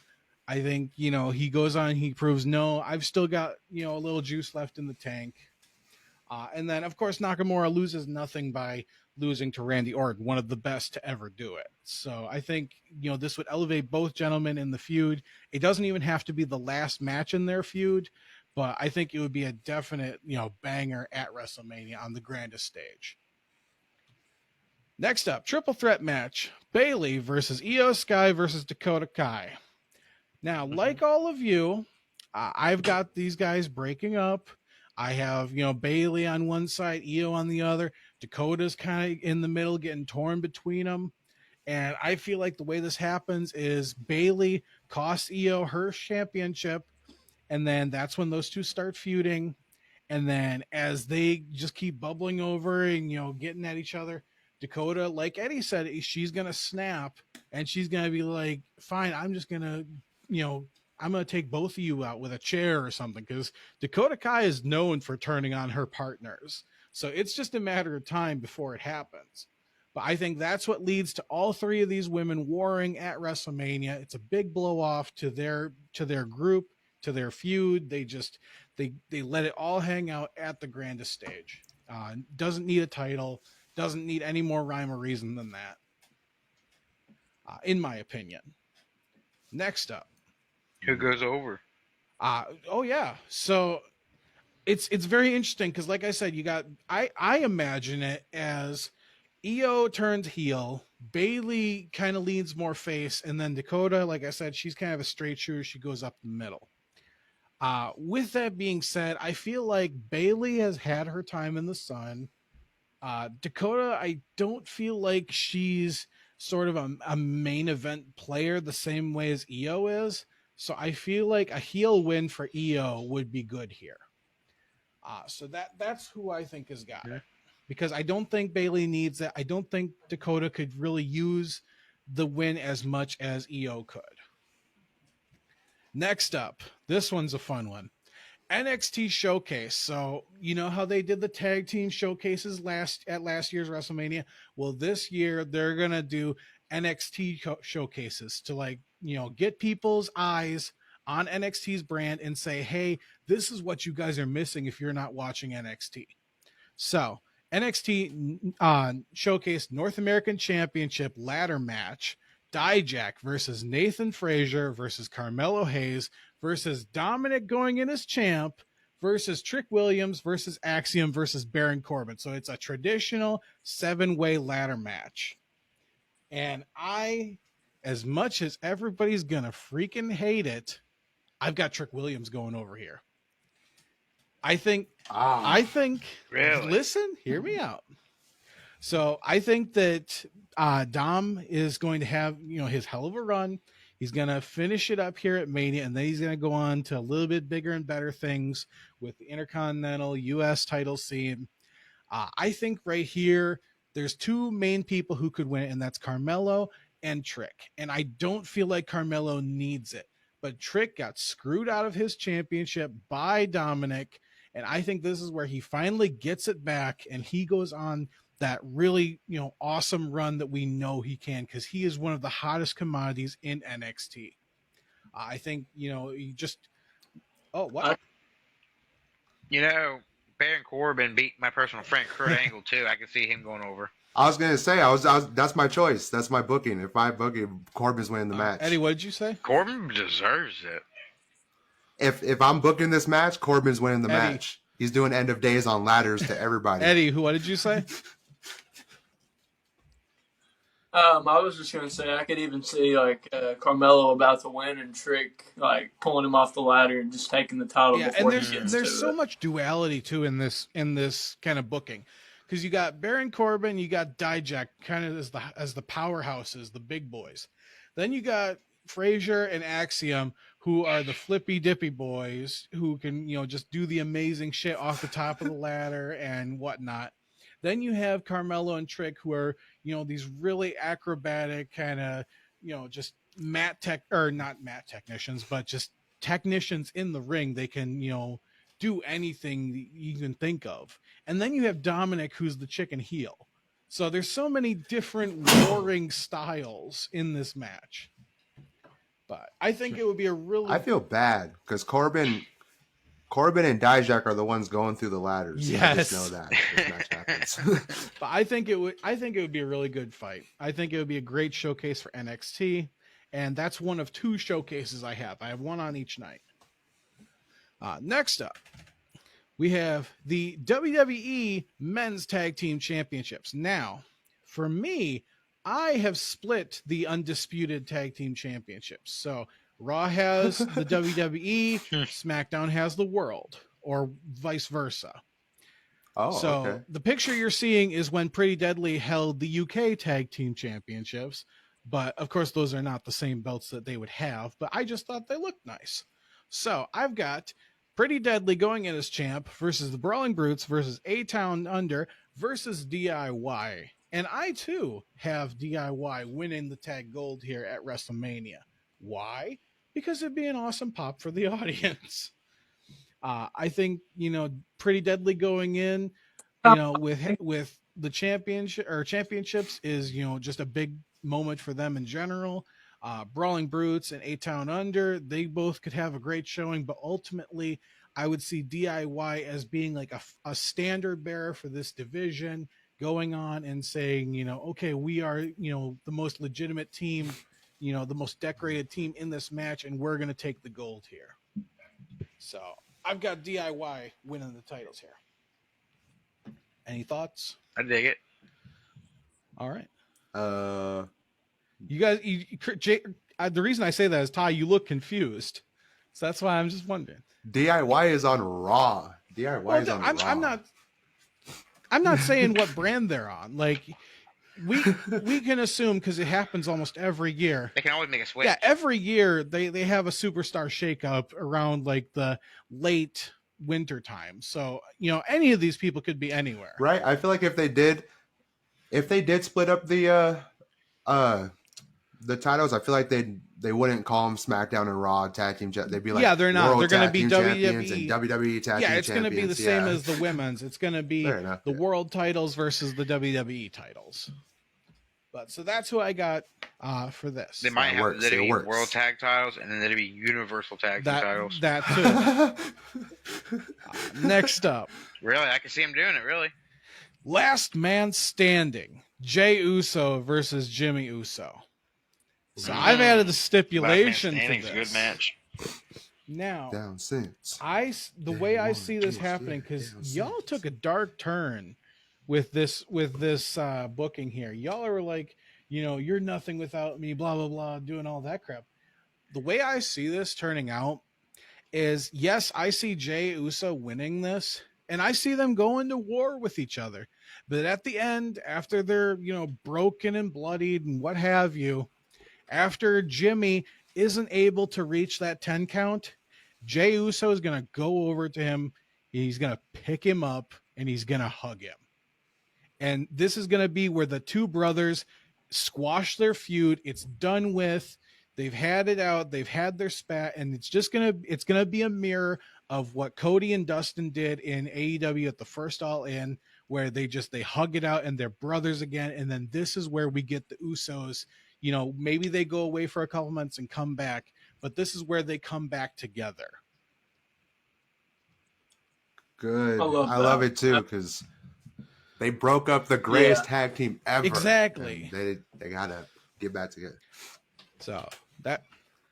I think, he goes on, he proves, no, I've still got, a little juice left in the tank. And then, of course, Nakamura loses nothing by losing to Randy Orton, one of the best to ever do it. So I think, this would elevate both gentlemen in the feud. It doesn't even have to be the last match in their feud, but I think it would be a definite, banger at WrestleMania on the grandest stage. Next up, triple threat match, Bayley versus Io Sky versus Dakota Kai. Now, like all of you, I've got these guys breaking up. I have, Bayley on one side, Io on the other. Dakota's kind of in the middle, getting torn between them. And I feel like the way this happens is Bayley costs Io her championship, and then that's when those two start feuding. And then as they just keep bubbling over and, getting at each other, Dakota, like Eddie said, she's going to snap, and she's going to be like, "Fine, I'm just going to, I'm going to take both of you out with a chair or something," because Dakota Kai is known for turning on her partners. So it's just a matter of time before it happens. But I think that's what leads to all 3 of these women warring at WrestleMania. It's a big blow off to their group, to their feud. They let it all hang out at the grandest stage. Doesn't need a title, doesn't need any more rhyme or reason than that, in my opinion. Next up, who goes over? So it's very interesting because, like I said, you got I imagine it as Io turns heel, Bayley kind of leans more face, and then Dakota, like I said, she's kind of a straight shooter. She goes up the middle. With that being said, I feel like Bayley has had her time in the sun. Dakota, I don't feel like she's sort of a main event player the same way as Io is. So I feel like a heel win for Io would be good here. So that's who I think has got it. Because I don't think Bayley needs it. I don't think Dakota could really use the win as much as EO could. Next up, this one's a fun one. NXT Showcase. So you know how they did the tag team showcases at last year's WrestleMania? Well, this year they're gonna do NXT showcases to, like, you know, get people's eyes on NXT's brand and say, hey, this is what you guys are missing if you're not watching NXT. So NXT showcase North American Championship ladder match. Dijak versus Nathan Frazier versus Carmelo Hayes versus Dominic going in as champ versus Trick Williams versus Axiom versus Baron Corbin. So it's a traditional 7-way ladder match. And as much as everybody's going to freaking hate it, I've got Trick Williams going over here. I think, really? Listen, hear me out. So I think that Dom is going to have, you know, his hell of a run. He's going to finish it up here at Mania, and then he's going to go on to a little bit bigger and better things with the Intercontinental US title scene. I think right here, there's two main people who could win it, and that's Carmelo and Trick. And I don't feel like Carmelo needs it, but Trick got screwed out of his championship by Dominic, and I think this is where he finally gets it back, and he goes on that really, you know, awesome run that we know he can, because he is one of the hottest commodities in NXT. I think, you know, you just, you know, Baron Corbin beat my personal friend Kurt Angle too. I can see him going over. I was gonna say, that's my choice. That's my booking. If I book it, Corbin's winning the match. Eddie, what did you say? Corbin deserves it. If I'm booking this match, Corbin's winning the match. He's doing end of days on ladders to everybody. Eddie, what did you say? I was just gonna say I could even see like Carmelo about to win and Trick like pulling him off the ladder and just taking the title. Yeah, before and there's so much duality too in this kind of booking, because you got Baron Corbin, you got Dijak kind of as the powerhouses, the big boys. Then you got Frazier and Axiom, who are the flippy dippy boys who can, you know, just do the amazing shit off the top of the ladder and whatnot. Then you have Carmelo and Trick, who are, you know, these really acrobatic kind of, you know, just not mat technicians, but just technicians in the ring. They can, you know, do anything you can think of. And then you have Dominic, who's the chicken heel. So there's so many different warring styles in this match. But I think it would be I feel bad because Corbin and Dijak are the ones going through the ladders. Yes. I just know that this match happens. But I think it would be a really good fight. I think it would be a great showcase for NXT, and that's one of two showcases I have. I have one on each night. Next up, we have the WWE Men's Tag Team Championships. Now, for me, I have split the undisputed tag team championships. So Raw has the WWE, SmackDown has the world, or vice versa. So the picture you're seeing is when Pretty Deadly held the UK tag team championships. But of course, those are not the same belts that they would have, but I just thought they looked nice. So I've got Pretty Deadly going in as champ versus the Brawling Brutes versus A-Town Under versus DIY. And I, too, have DIY winning the tag gold here at WrestleMania. Why? Because it'd be an awesome pop for the audience. I think, you know, Pretty Deadly going in, you know, with the championships is, you know, just a big moment for them in general. Brawling Brutes and A-Town Under, they both could have a great showing, but ultimately I would see DIY as being like a standard bearer for this division, going on and saying, you know, okay, we are, you know, the most legitimate team, you know, the most decorated team in this match, and we're going to take the gold here. So I've got DIY winning the titles here. Any thoughts? I dig it. All right. You guys, the reason I say that is, Ty, you look confused. So that's why I'm just wondering. DIY is on Raw. DIY is on Raw. I'm not saying what brand they're on. Like, we can assume, because it happens almost every year. They can always make a switch. Yeah, every year they have a superstar shakeup around like the late winter time. So, you know, any of these people could be anywhere. Right. I feel like if they did split up the the titles, I feel like they wouldn't call them SmackDown and Raw tag team. They'd be like, yeah, they're not. World They're going to Tag be Team Champions WWE and WWE Tag Team it's going to be the same Champions. as the women's. It's going to be the world titles versus the WWE titles. But so that's who I got for this. They might have the WWE World Tag titles and then there'd be Universal Tag Team titles. That too. Next up. Really? I can see him doing it, really. Last man standing. Jey Uso versus Jimmy Uso. So I've added the stipulation for this. A good match. Now, down since. The way I see this happening, because y'all took a dark turn with this booking here. Y'all are like, you're nothing without me, blah blah blah, doing all that crap. The way I see this turning out is, yes, I see Jey Uso winning this, and I see them going to war with each other. But at the end, after they're broken and bloodied and what have you, after Jimmy isn't able to reach that 10 count, Jey Uso is going to go over to him. He's going to pick him up and he's going to hug him. And this is going to be where the two brothers squash their feud. It's done with. They've had it out. They've had their spat, and it's going to be a mirror of what Cody and Dustin did in AEW at the first All In, where they hug it out and they're brothers again. And then this is where we get the Usos. Maybe they go away for a couple months and come back, but this is where they come back together. Good. I love it too, because they broke up the greatest tag team ever. Exactly. They gotta get back together. So that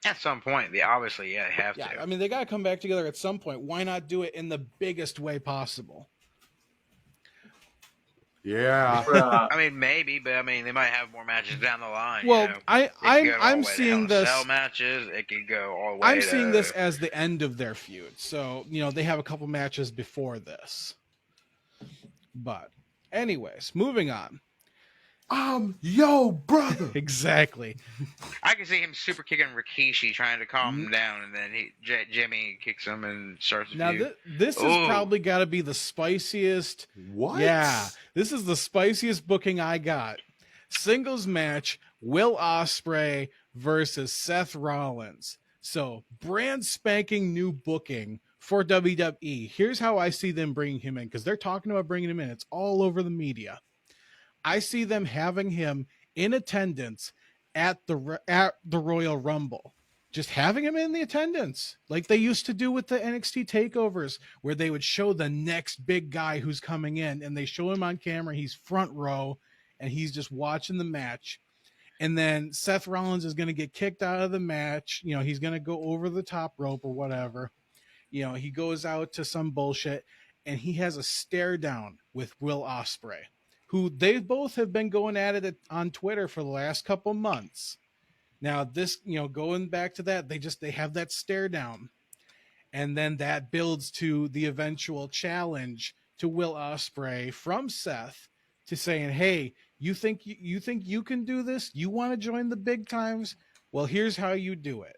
at some point, they obviously have to. I mean, they gotta come back together at some point. Why not do it in the biggest way possible? Yeah. I mean, maybe, but they might have more matches down the line. Well, I'm seeing this matches. It could go all the way. I'm seeing this as the end of their feud. So they have a couple matches before this. But, anyways, moving on. Yo, brother. Exactly. I can see him super kicking Rikishi, trying to calm him down, and then Jimmy kicks him and starts. Now this has probably got to be the spiciest. What? Yeah, this is the spiciest booking I got. Singles match: Will Ospreay versus Seth Rollins. So brand spanking new booking for WWE. Here's how I see them bringing him in, because they're talking about bringing him in. It's all over the media. I see them having him in attendance at the Royal Rumble. Just having him in the attendance, like they used to do with the NXT takeovers, where they would show the next big guy who's coming in, and they show him on camera. He's front row, and he's just watching the match. And then Seth Rollins is going to get kicked out of the match. He's going to go over the top rope or whatever. He goes out to some bullshit, and he has a stare down with Will Ospreay, who they both have been going at it on Twitter for the last couple months. Now this, going back to that, they have that stare down, and then that builds to the eventual challenge to Will Ospreay from Seth to saying, "Hey, you think you can do this? You want to join the big times? Well, here's how you do it."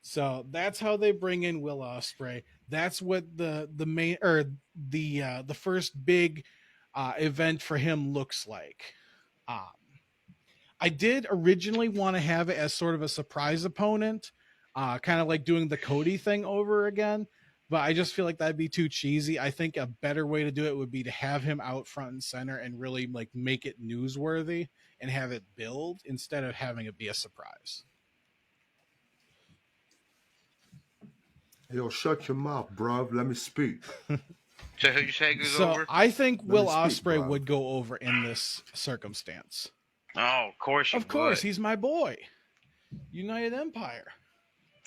So that's how they bring in Will Ospreay. That's what the main, or the first big event for him looks like. I did originally want to have it as sort of a surprise opponent, kind of like doing the Cody thing over again, but I just feel like that'd be too cheesy. I think a better way to do it would be to have him out front and center and really make it newsworthy and have it build instead of having it be a surprise. Yo, shut your mouth, bro. Let me speak. So who'd you say goes over? I think Will Ospreay would go over in this circumstance. Oh, of course Of course, he's my boy. United Empire.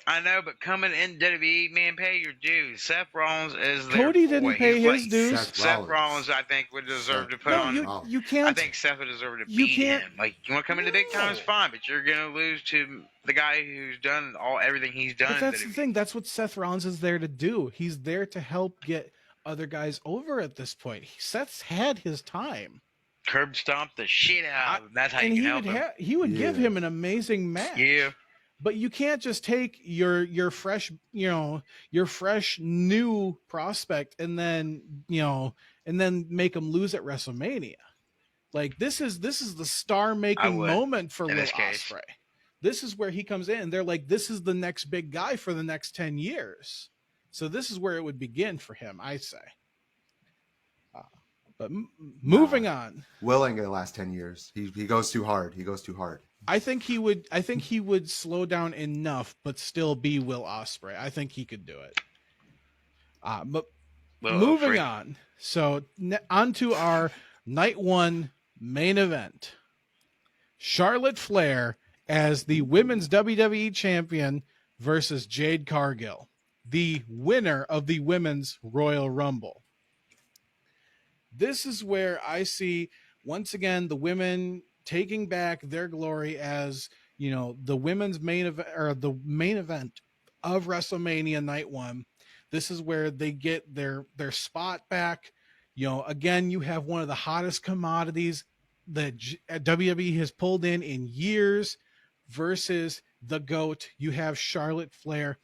I know, but coming in WWE, man, pay your dues. Seth Rollins is there. Cody didn't pay his dues. Seth Rollins, I think, would deserve to put on. You can't. I think Seth would deserve to beat him. Like, you want to come into big times, fine, but you're gonna lose to the guy who's done everything he's done. But that's the thing. That's what Seth Rollins is there to do. He's there to help get other guys over at this point. Seth's had his time. Curb stomp the shit out of him. That's how you can help him. He would give him an amazing match. Yeah. But you can't just take your fresh, your fresh new prospect and then make him lose at WrestleMania. Like this is the star making moment for Will Ospreay. this is where he comes in, and they're like, this is the next big guy for the next 10 years. So this is where it would begin for him, I say. But moving on. Will ain't gonna last 10 years. He goes too hard. He goes too hard. I think he would slow down enough, but still be Will Ospreay. I think he could do it. But moving on. So on to our night one main event. Charlotte Flair as the women's WWE champion versus Jade Cargill, the winner of the women's Royal Rumble. This is where I see, once again, the women taking back their glory as, the women's main event, or the main event of WrestleMania night one. This is where they get their spot back. Again, you have one of the hottest commodities that WWE has pulled in years versus the GOAT. You have Charlotte Flair.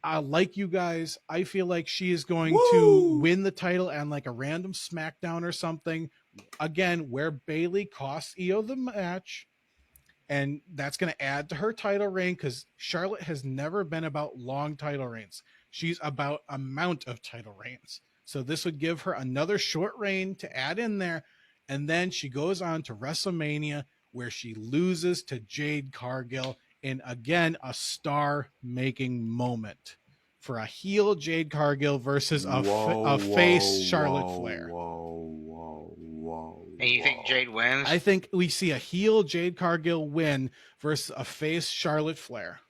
I like you guys. I feel like she is going to win the title on like a random SmackDown or something. Again, where Bayley costs Io the match. And that's going to add to her title reign, because Charlotte has never been about long title reigns. She's about amount of title reigns. So this would give her another short reign to add in there. And then she goes on to WrestleMania, where she loses to Jade Cargill in, again, a star-making moment for a heel Jade Cargill versus a face Charlotte Flair. And you think Jade wins? I think we see a heel Jade Cargill win versus a face Charlotte Flair.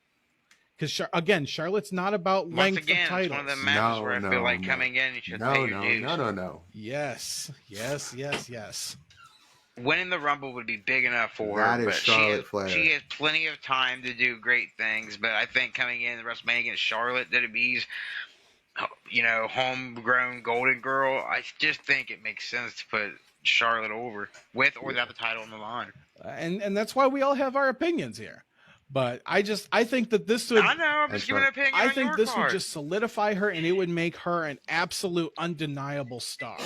Because, again, Charlotte's not about length of titles. It's one of the matches where I feel like coming in, you should pay your dues. No. Yes. Winning the Rumble would be big enough for her, but she has plenty of time to do great things. But I think coming in the WrestleMania against Charlotte, WWE's, homegrown golden girl, I just think it makes sense to put Charlotte over, with or without the title on the line. And that's why we all have our opinions here. But I think that this would... I know, I'm just giving an opinion on your I think this card. would just solidify her, and it would make her an absolute undeniable star.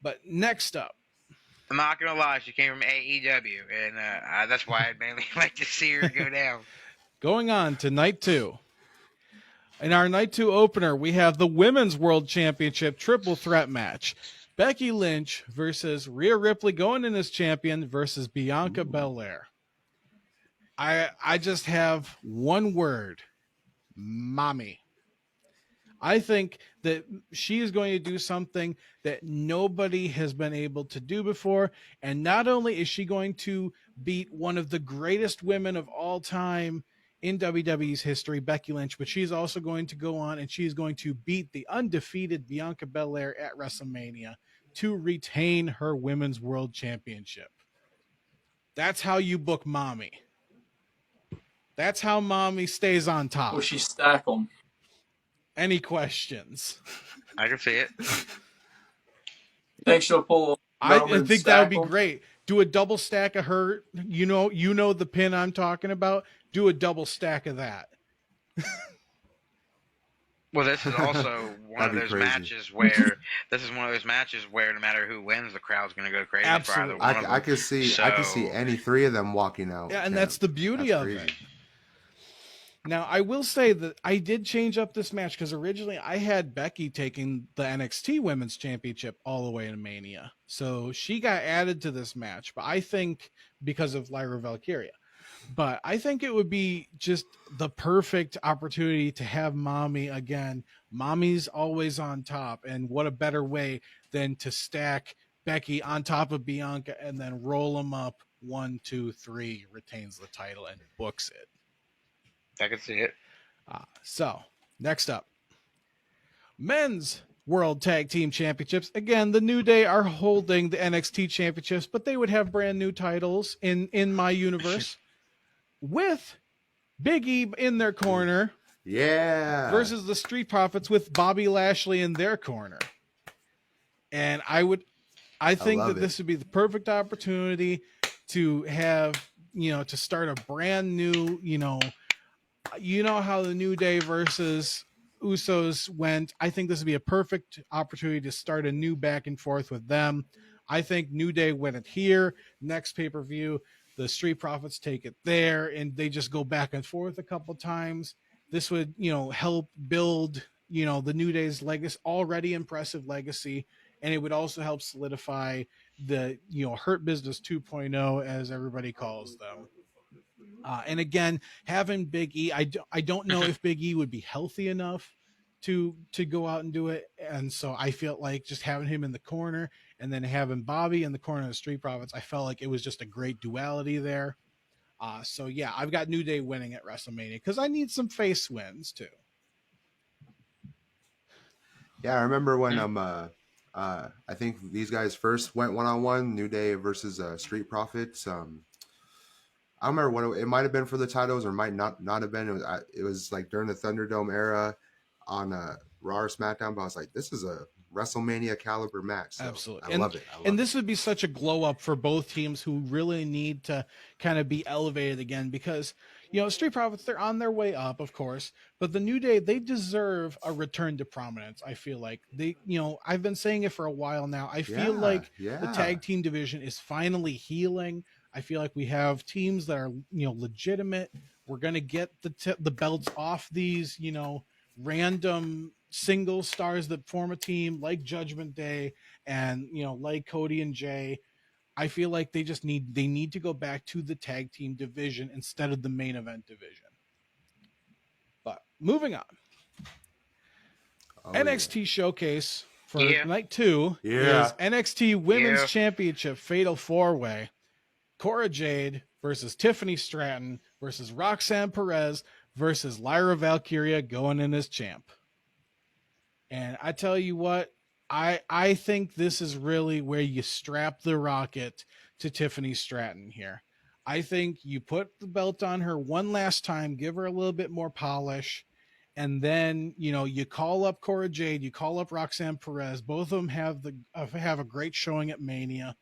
But next up, I'm not gonna lie, she came from AEW, and that's why I'd mainly like to see her go down. Going on to night two. In our night two opener, we have the Women's World Championship triple threat match. Becky Lynch versus Rhea Ripley going in as champion versus Bianca Belair. I just have one word: mommy. I think that she is going to do something that nobody has been able to do before. And not only is she going to beat one of the greatest women of all time in WWE's history, Becky Lynch, but she's also going to go on and she's going to beat the undefeated Bianca Belair at WrestleMania to retain her Women's World Championship. That's how you book mommy. That's how mommy stays on top. Will she stack them? Any questions? I can see it. Think she'll pull? I think that would be great. Do a double stack of her. You know the pin I'm talking about. Do a double stack of that. Well, this is also one of those matches where no matter who wins, the crowd's going to go crazy. Absolutely. For either one of them. I could see any three of them walking out. Yeah, and that's the beauty of it. Now, I will say that I did change up this match because originally I had Becky taking the NXT Women's Championship all the way to Mania. So she got added to this match, but I think because of Lyra Valkyria. But I think it would be just the perfect opportunity to have mommy again. Mommy's always on top, and what a better way than to stack Becky on top of Bianca and then roll them up 1, 2, 3, retains the title and books it. I can see it. So, next up. Men's World Tag Team Championships. Again, the New Day are holding the NXT Championships, but they would have brand new titles in my universe. With Big E in their corner. Yeah. Versus the Street Profits with Bobby Lashley in their corner. And I think that this would be the perfect opportunity to have, to start a brand new, how the New Day versus Usos went. I think this would be a perfect opportunity to start a new back and forth with them. I think New Day win it here. Next pay-per-view, The Street Profits take it there, and they just go back and forth a couple times. This would, help build, the New Day's legacy, already impressive legacy, and it would also help solidify the, Hurt Business 2.0, as everybody calls them. And again, having Big E, I don't know if Big E would be healthy enough to go out and do it. And so I feel like just having him in the corner and then having Bobby in the corner of the Street Profits, I felt like it was just a great duality there. So yeah, I've got New Day winning at WrestleMania because I need some face wins too. Yeah, I remember when I think these guys first went 1-on-1, New Day versus Street Profits. I don't remember what it might have been for the titles or might not have been. It was like during the Thunderdome era on Raw or SmackDown, but I was like, this is a WrestleMania caliber match. So Absolutely. I love it. And this would be such a glow up for both teams who really need to kind of be elevated again because, Street Profits, they're on their way up, of course, but the New Day, they deserve a return to prominence. I feel like they, I've been saying it for a while now. I feel like the tag team division is finally healing. I feel like we have teams that are, legitimate. We're going to get the belts off these, random single stars that form a team like Judgment Day and, like Cody and Jay. I feel like they need to go back to the tag team division instead of the main event division. But moving on. NXT Showcase for night 2 is NXT Women's Championship Fatal 4-Way. Cora Jade versus Tiffany Stratton versus Roxanne Perez versus Lyra Valkyria going in as champ. And I tell you what, I think this is really where you strap the rocket to Tiffany Stratton here. I think you put the belt on her one last time, give her a little bit more polish, and then, you call up Cora Jade, you call up Roxanne Perez. Both of them have a great showing at Mania.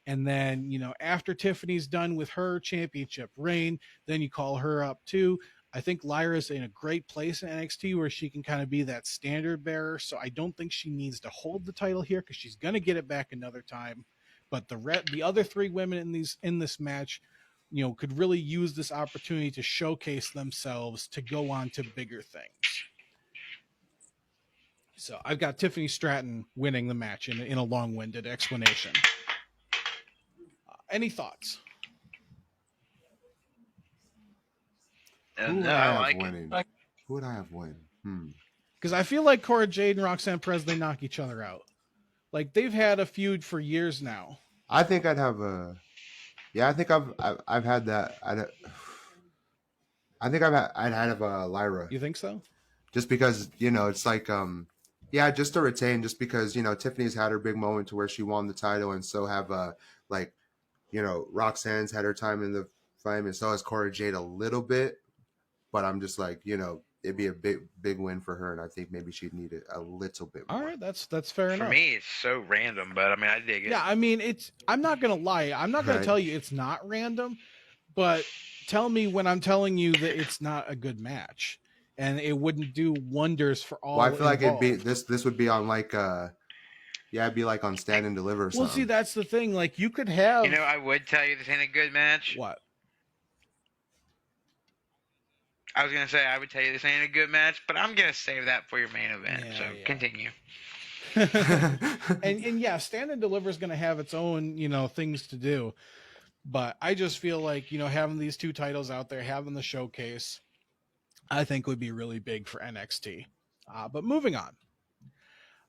And then, after Tiffany's done with her championship reign, then you call her up too. I think Lyra's in a great place in NXT where she can kind of be that standard bearer. So I don't think she needs to hold the title here because she's going to get it back another time. But the other 3 women in this match, could really use this opportunity to showcase themselves to go on to bigger things. So I've got Tiffany Stratton winning the match in a long-winded explanation. Any thoughts? Who would I have winning? Who would I have win? Because I feel like Cora Jade and Roxanne Perez, they knock each other out. Like they've had a feud for years now. I think I'd have a. Yeah, I think I've had that. I'd have a Lyra. You think so? Just because it's like just to retain. Just because Tiffany's had her big moment to where she won the title, and so have Roxanne's had her time in the flame, and so has Cora Jade a little bit. But I'm just like, it'd be a big win for her, and I think maybe she'd need it a little bit more. All right, that's fair enough. For me, it's so random, but I mean, I dig it. Yeah, I mean, I'm not gonna lie. I'm not gonna tell you it's not random, but tell me when I'm telling you that it's not a good match, and it wouldn't do wonders for all. Well, I feel involved. like it'd be this would be on like it'd be like on Stand and Deliver. Or something. Well, see, that's the thing. Like you could have. I would tell you this ain't a good match. What? I was going to say I would tell you this ain't a good match, but I'm going to save that for your main event. Continue. and yeah, Stand and Deliver is going to have its own, things to do. But I just feel like, having these 2 titles out there, having the showcase, I think would be really big for NXT. But moving on.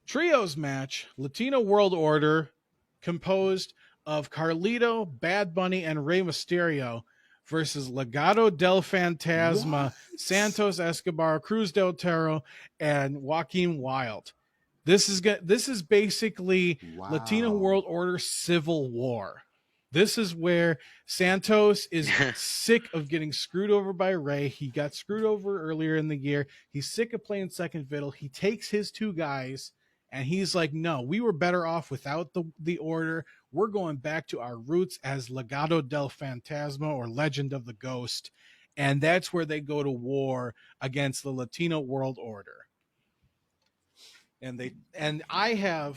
Trios match, Latino World Order, composed of Carlito, Bad Bunny, and Rey Mysterio, versus Legado del Fantasma, Santos Escobar, Cruz del Toro, and Joaquin Wilde. This is basically Latino World Order Civil War. This is where Santos is sick of getting screwed over by Rey. He got screwed over earlier in the year. He's sick of playing second fiddle. He takes his 2 guys and he's like, no, we were better off without the order. We're going back to our roots as Legado del Fantasma, or Legend of the Ghost. And that's where they go to war against the Latino World Order. And I can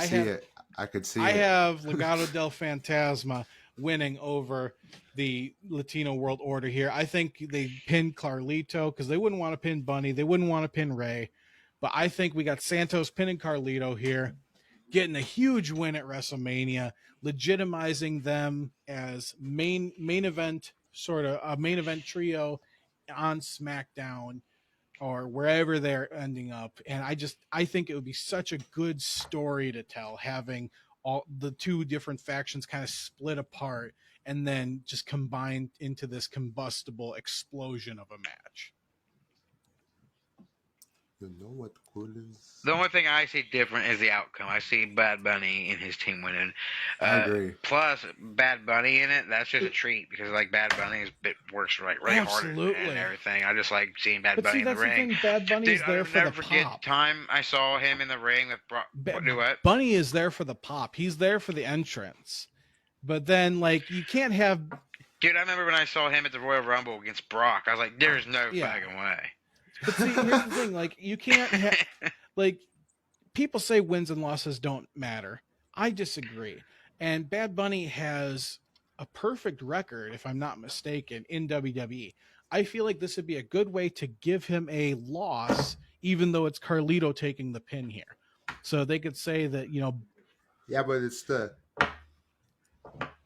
see it. I could see I it. have Legado del Fantasma winning over the Latino World Order here. I think they pinned Carlito because they wouldn't want to pin Bunny. They wouldn't want to pin Ray. But I think we got Santos pinning Carlito here, getting a huge win at WrestleMania, legitimizing them as main event, sort of a main event trio on SmackDown or wherever they're ending up. And I think it would be such a good story to tell, having all the two different factions kind of split apart and then just combined into this combustible explosion of a match. You know what cool is? The only thing I see different is the outcome. I see Bad Bunny and his team winning. I agree. Plus, Bad Bunny in it, that's just a treat because like Bad Bunny works really hard and everything. I just like seeing Bad Bunny in the ring. The thing, Bad Bunny's there for the pop. Never forget the time I saw him in the ring with Brock. What? Bunny is there for the pop. He's there for the entrance. But then, like, you can't have... Dude, I remember when I saw him at the Royal Rumble against Brock. I was like, there's no fucking way. But see, here's the thing, like, you can't have, like, people say wins and losses don't matter. I disagree. And Bad Bunny has a perfect record, if I'm not mistaken, in WWE. I feel like this would be a good way to give him a loss, even though it's Carlito taking the pin here. So they could say that, you know... Yeah, but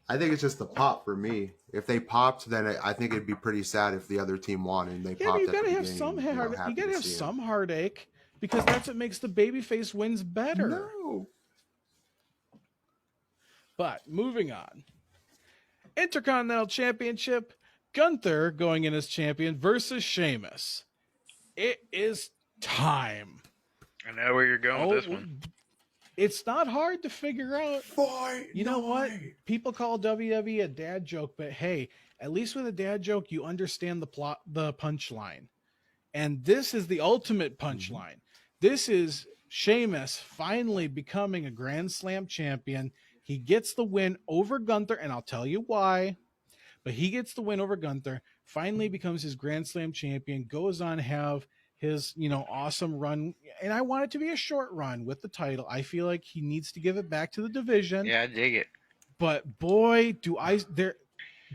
I think it's just the pop for me. If they popped, then I think it'd be pretty sad if the other team won and they popped. You gotta have some you gotta have some heartache because that's what makes the babyface wins better. No. But moving on, Intercontinental Championship, Gunther going in as champion versus Sheamus. It is time. I know where you're going with this one. It's not hard to figure out. You know what? People call WWE a dad joke, but hey, at least with a dad joke, you understand the plot, the punchline. And this is the ultimate punchline. This is Sheamus finally becoming a Grand Slam champion. He gets the win over Gunther, and I'll tell you why. But he gets the win over Gunther, finally becomes his Grand Slam champion, goes on to have his, you know, awesome run. And I want it to be a short run with the title. I feel like he needs to give it back to the division. Yeah, I dig it. But boy, there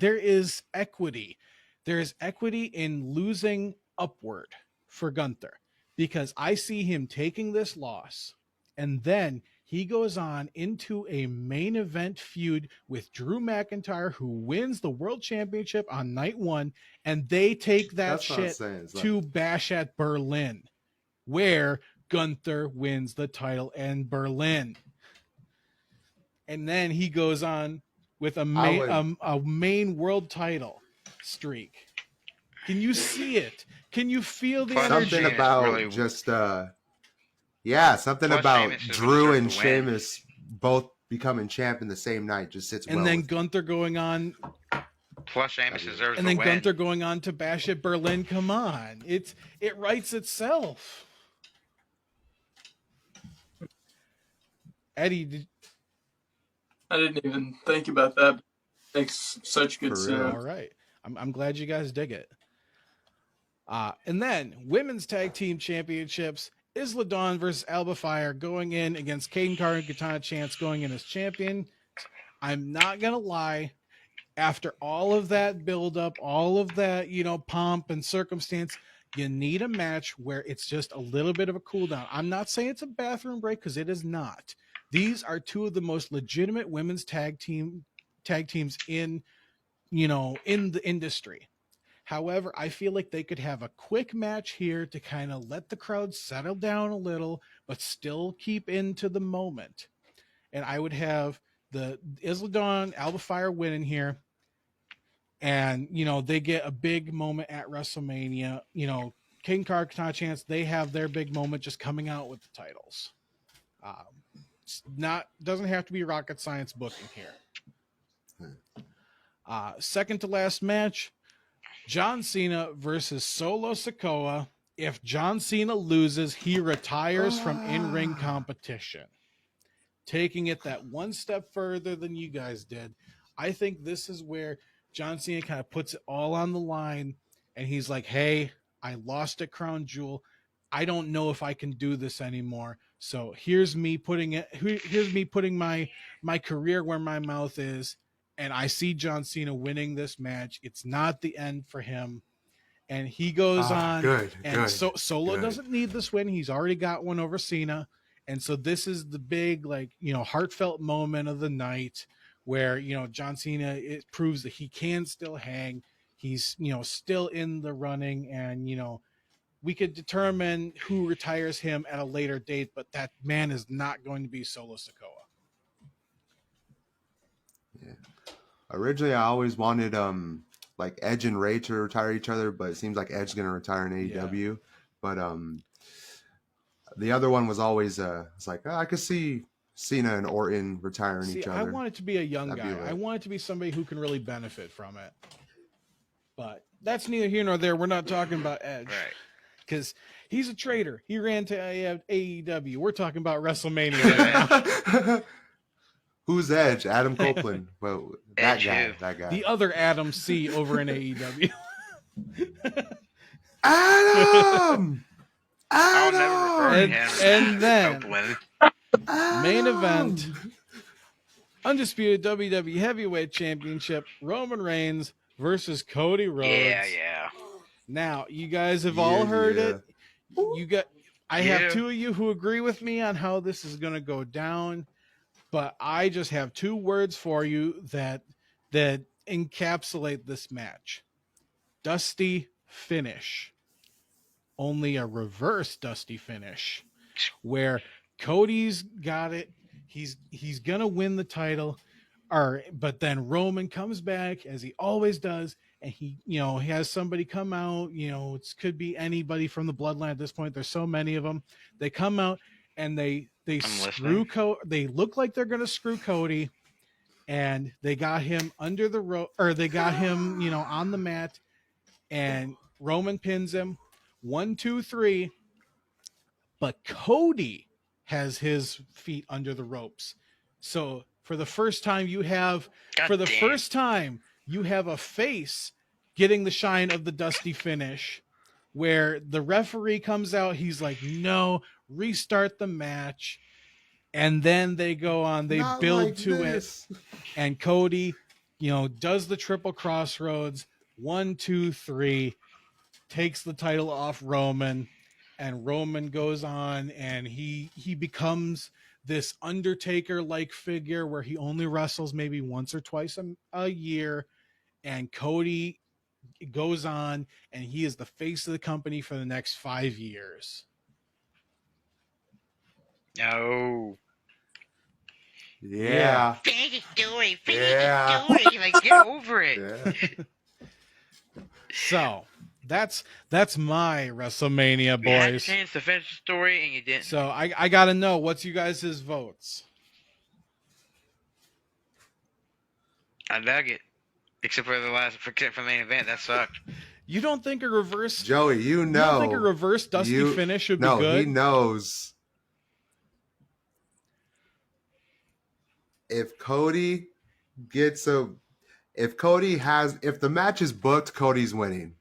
is equity. There is equity in losing upward for Gunther because I see him taking this loss and then he goes on into a main event feud with Drew McIntyre, who wins the world championship on night one, and they take that shit to Bash at Berlin, where Gunther wins the title in Berlin. And then he goes on with a main world title streak. Can you see it? Can you feel the energy? Something about really... just something about Drew and Sheamus both becoming champ in the same night just sits. And then Gunther going on. Plus Sheamus deserves and the then win. Gunther going on to Bash at Berlin. Come on, it writes itself. Eddie, I didn't even think about that. It makes such good sense. All right, I'm glad you guys dig it. And then women's tag team championships. Isla Dawn versus Alba Fire going in against Kayden Carter and Katana Chance going in as champion. I'm not going to lie. After all of that buildup, all of that, you know, pomp and circumstance, you need a match where it's just a little bit of a cool down. I'm not saying it's a bathroom break because it is not. These are two of the most legitimate women's tag teams in, you know, in the industry. However, I feel like they could have a quick match here to kind of let the crowd settle down a little, but still keep into the moment. And I would have the Isla Dawn, Alba Fire winning here. And, you know, they get a big moment at WrestleMania. You know, Kayden Carter, Katana Chance, they have their big moment just coming out with the titles. Doesn't have to be rocket science booking here. Second to last match, John Cena versus Solo Sikoa. If John Cena loses, he retires from in-ring competition. Taking it that one step further than you guys did. I think this is where John Cena kind of puts it all on the line, and he's like, hey, I lost at Crown Jewel. I don't know if I can do this anymore. So here's me putting my career where my mouth is, and I see John Cena winning this match. It's not the end for him. And he goes on. Solo doesn't need this win. He's already got one over Cena. And so this is the big, heartfelt moment of the night where, John Cena, it proves that he can still hang. He's, still in the running, and, we could determine who retires him at a later date, but that man is not going to be Solo Sikoa. Yeah. Originally, I always wanted like Edge and Ray to retire each other, but it seems like Edge's going to retire in AEW. Yeah. But the other one was always it's like, I could see Cena and Orton retiring each other. I want it to be a young guy. I want it to be somebody who can really benefit from it. But that's neither here nor there. We're not talking about Edge. Right. Because he's a traitor. He ran to AEW. We're talking about WrestleMania. Who's Edge? Adam Copeland. Well, that guy. The other Adam C over in AEW. Adam! I'll never refer to him. And then, main event, undisputed WWE Heavyweight Championship, Roman Reigns versus Cody Rhodes. Yeah. Now, you guys have all heard it. I have two of you who agree with me on how this is going to go down, but I just have two words for you that encapsulate this match. Dusty finish. Only a reverse dusty finish where Cody's got it. He's going to win the title. But then Roman comes back, as he always does, and he has somebody come out. It could be anybody from the bloodline at this point. There's so many of them. They come out and they screw they look like they're going to screw Cody, and they got him under the rope, or they got him, on the mat, and Roman pins him 1, 2, 3. But Cody has his feet under the ropes. So for the first time you have a face getting the shine of the dusty finish, where the referee comes out. He's like, no, restart the match. And then they go on, they Not build like to this. it. And Cody, does the triple crossroads, 1, 2, 3, takes the title off Roman, and Roman goes on, and he becomes this Undertaker-like figure where he only wrestles maybe once or twice a year, and Cody goes on, and he is the face of the company for the next 5 years. No. Yeah. Finish the story. Like, get over it. Yeah. So that's my WrestleMania, boys. You had a chance to finish the story and you didn't. So I gotta know, what's you guys' votes? I dug it, except for the main event. That sucked. You don't think a reverse, Joey? You don't think a reverse dusty finish would be good? No, he knows. If Cody if the match is booked, Cody's winning.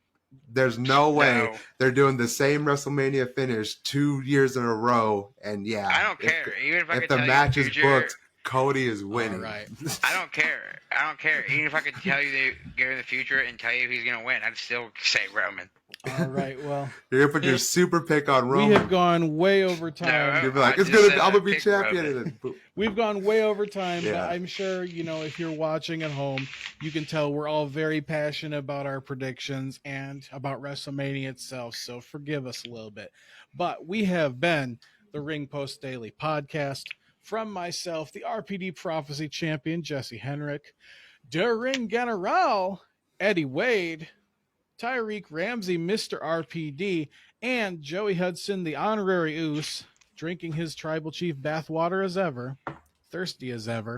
There's no way they're doing the same WrestleMania finish 2 years in a row. And I don't care. Even if the match is booked, Cody is winning. All right. I don't care. Even if I could tell you the go in the future and tell you who's gonna win, I'd still say Roman. All right. Well, you're gonna put your super pick on Roman. We have gone way over time. No, you'll be like, I'm gonna be champion. We've gone way over time, yeah. But I'm sure, if you're watching at home, you can tell we're all very passionate about our predictions and about WrestleMania itself. So forgive us a little bit. But we have been the Ring Post Daily Podcast. From myself, the RPD Prophecy Champion, Jesse Henrik, Der Ring General, Eddie Wade, Tyreek Ramsey, Mr. RPD, and Joey Hudson, the honorary Oos, drinking his tribal chief bathwater as ever, thirsty as ever.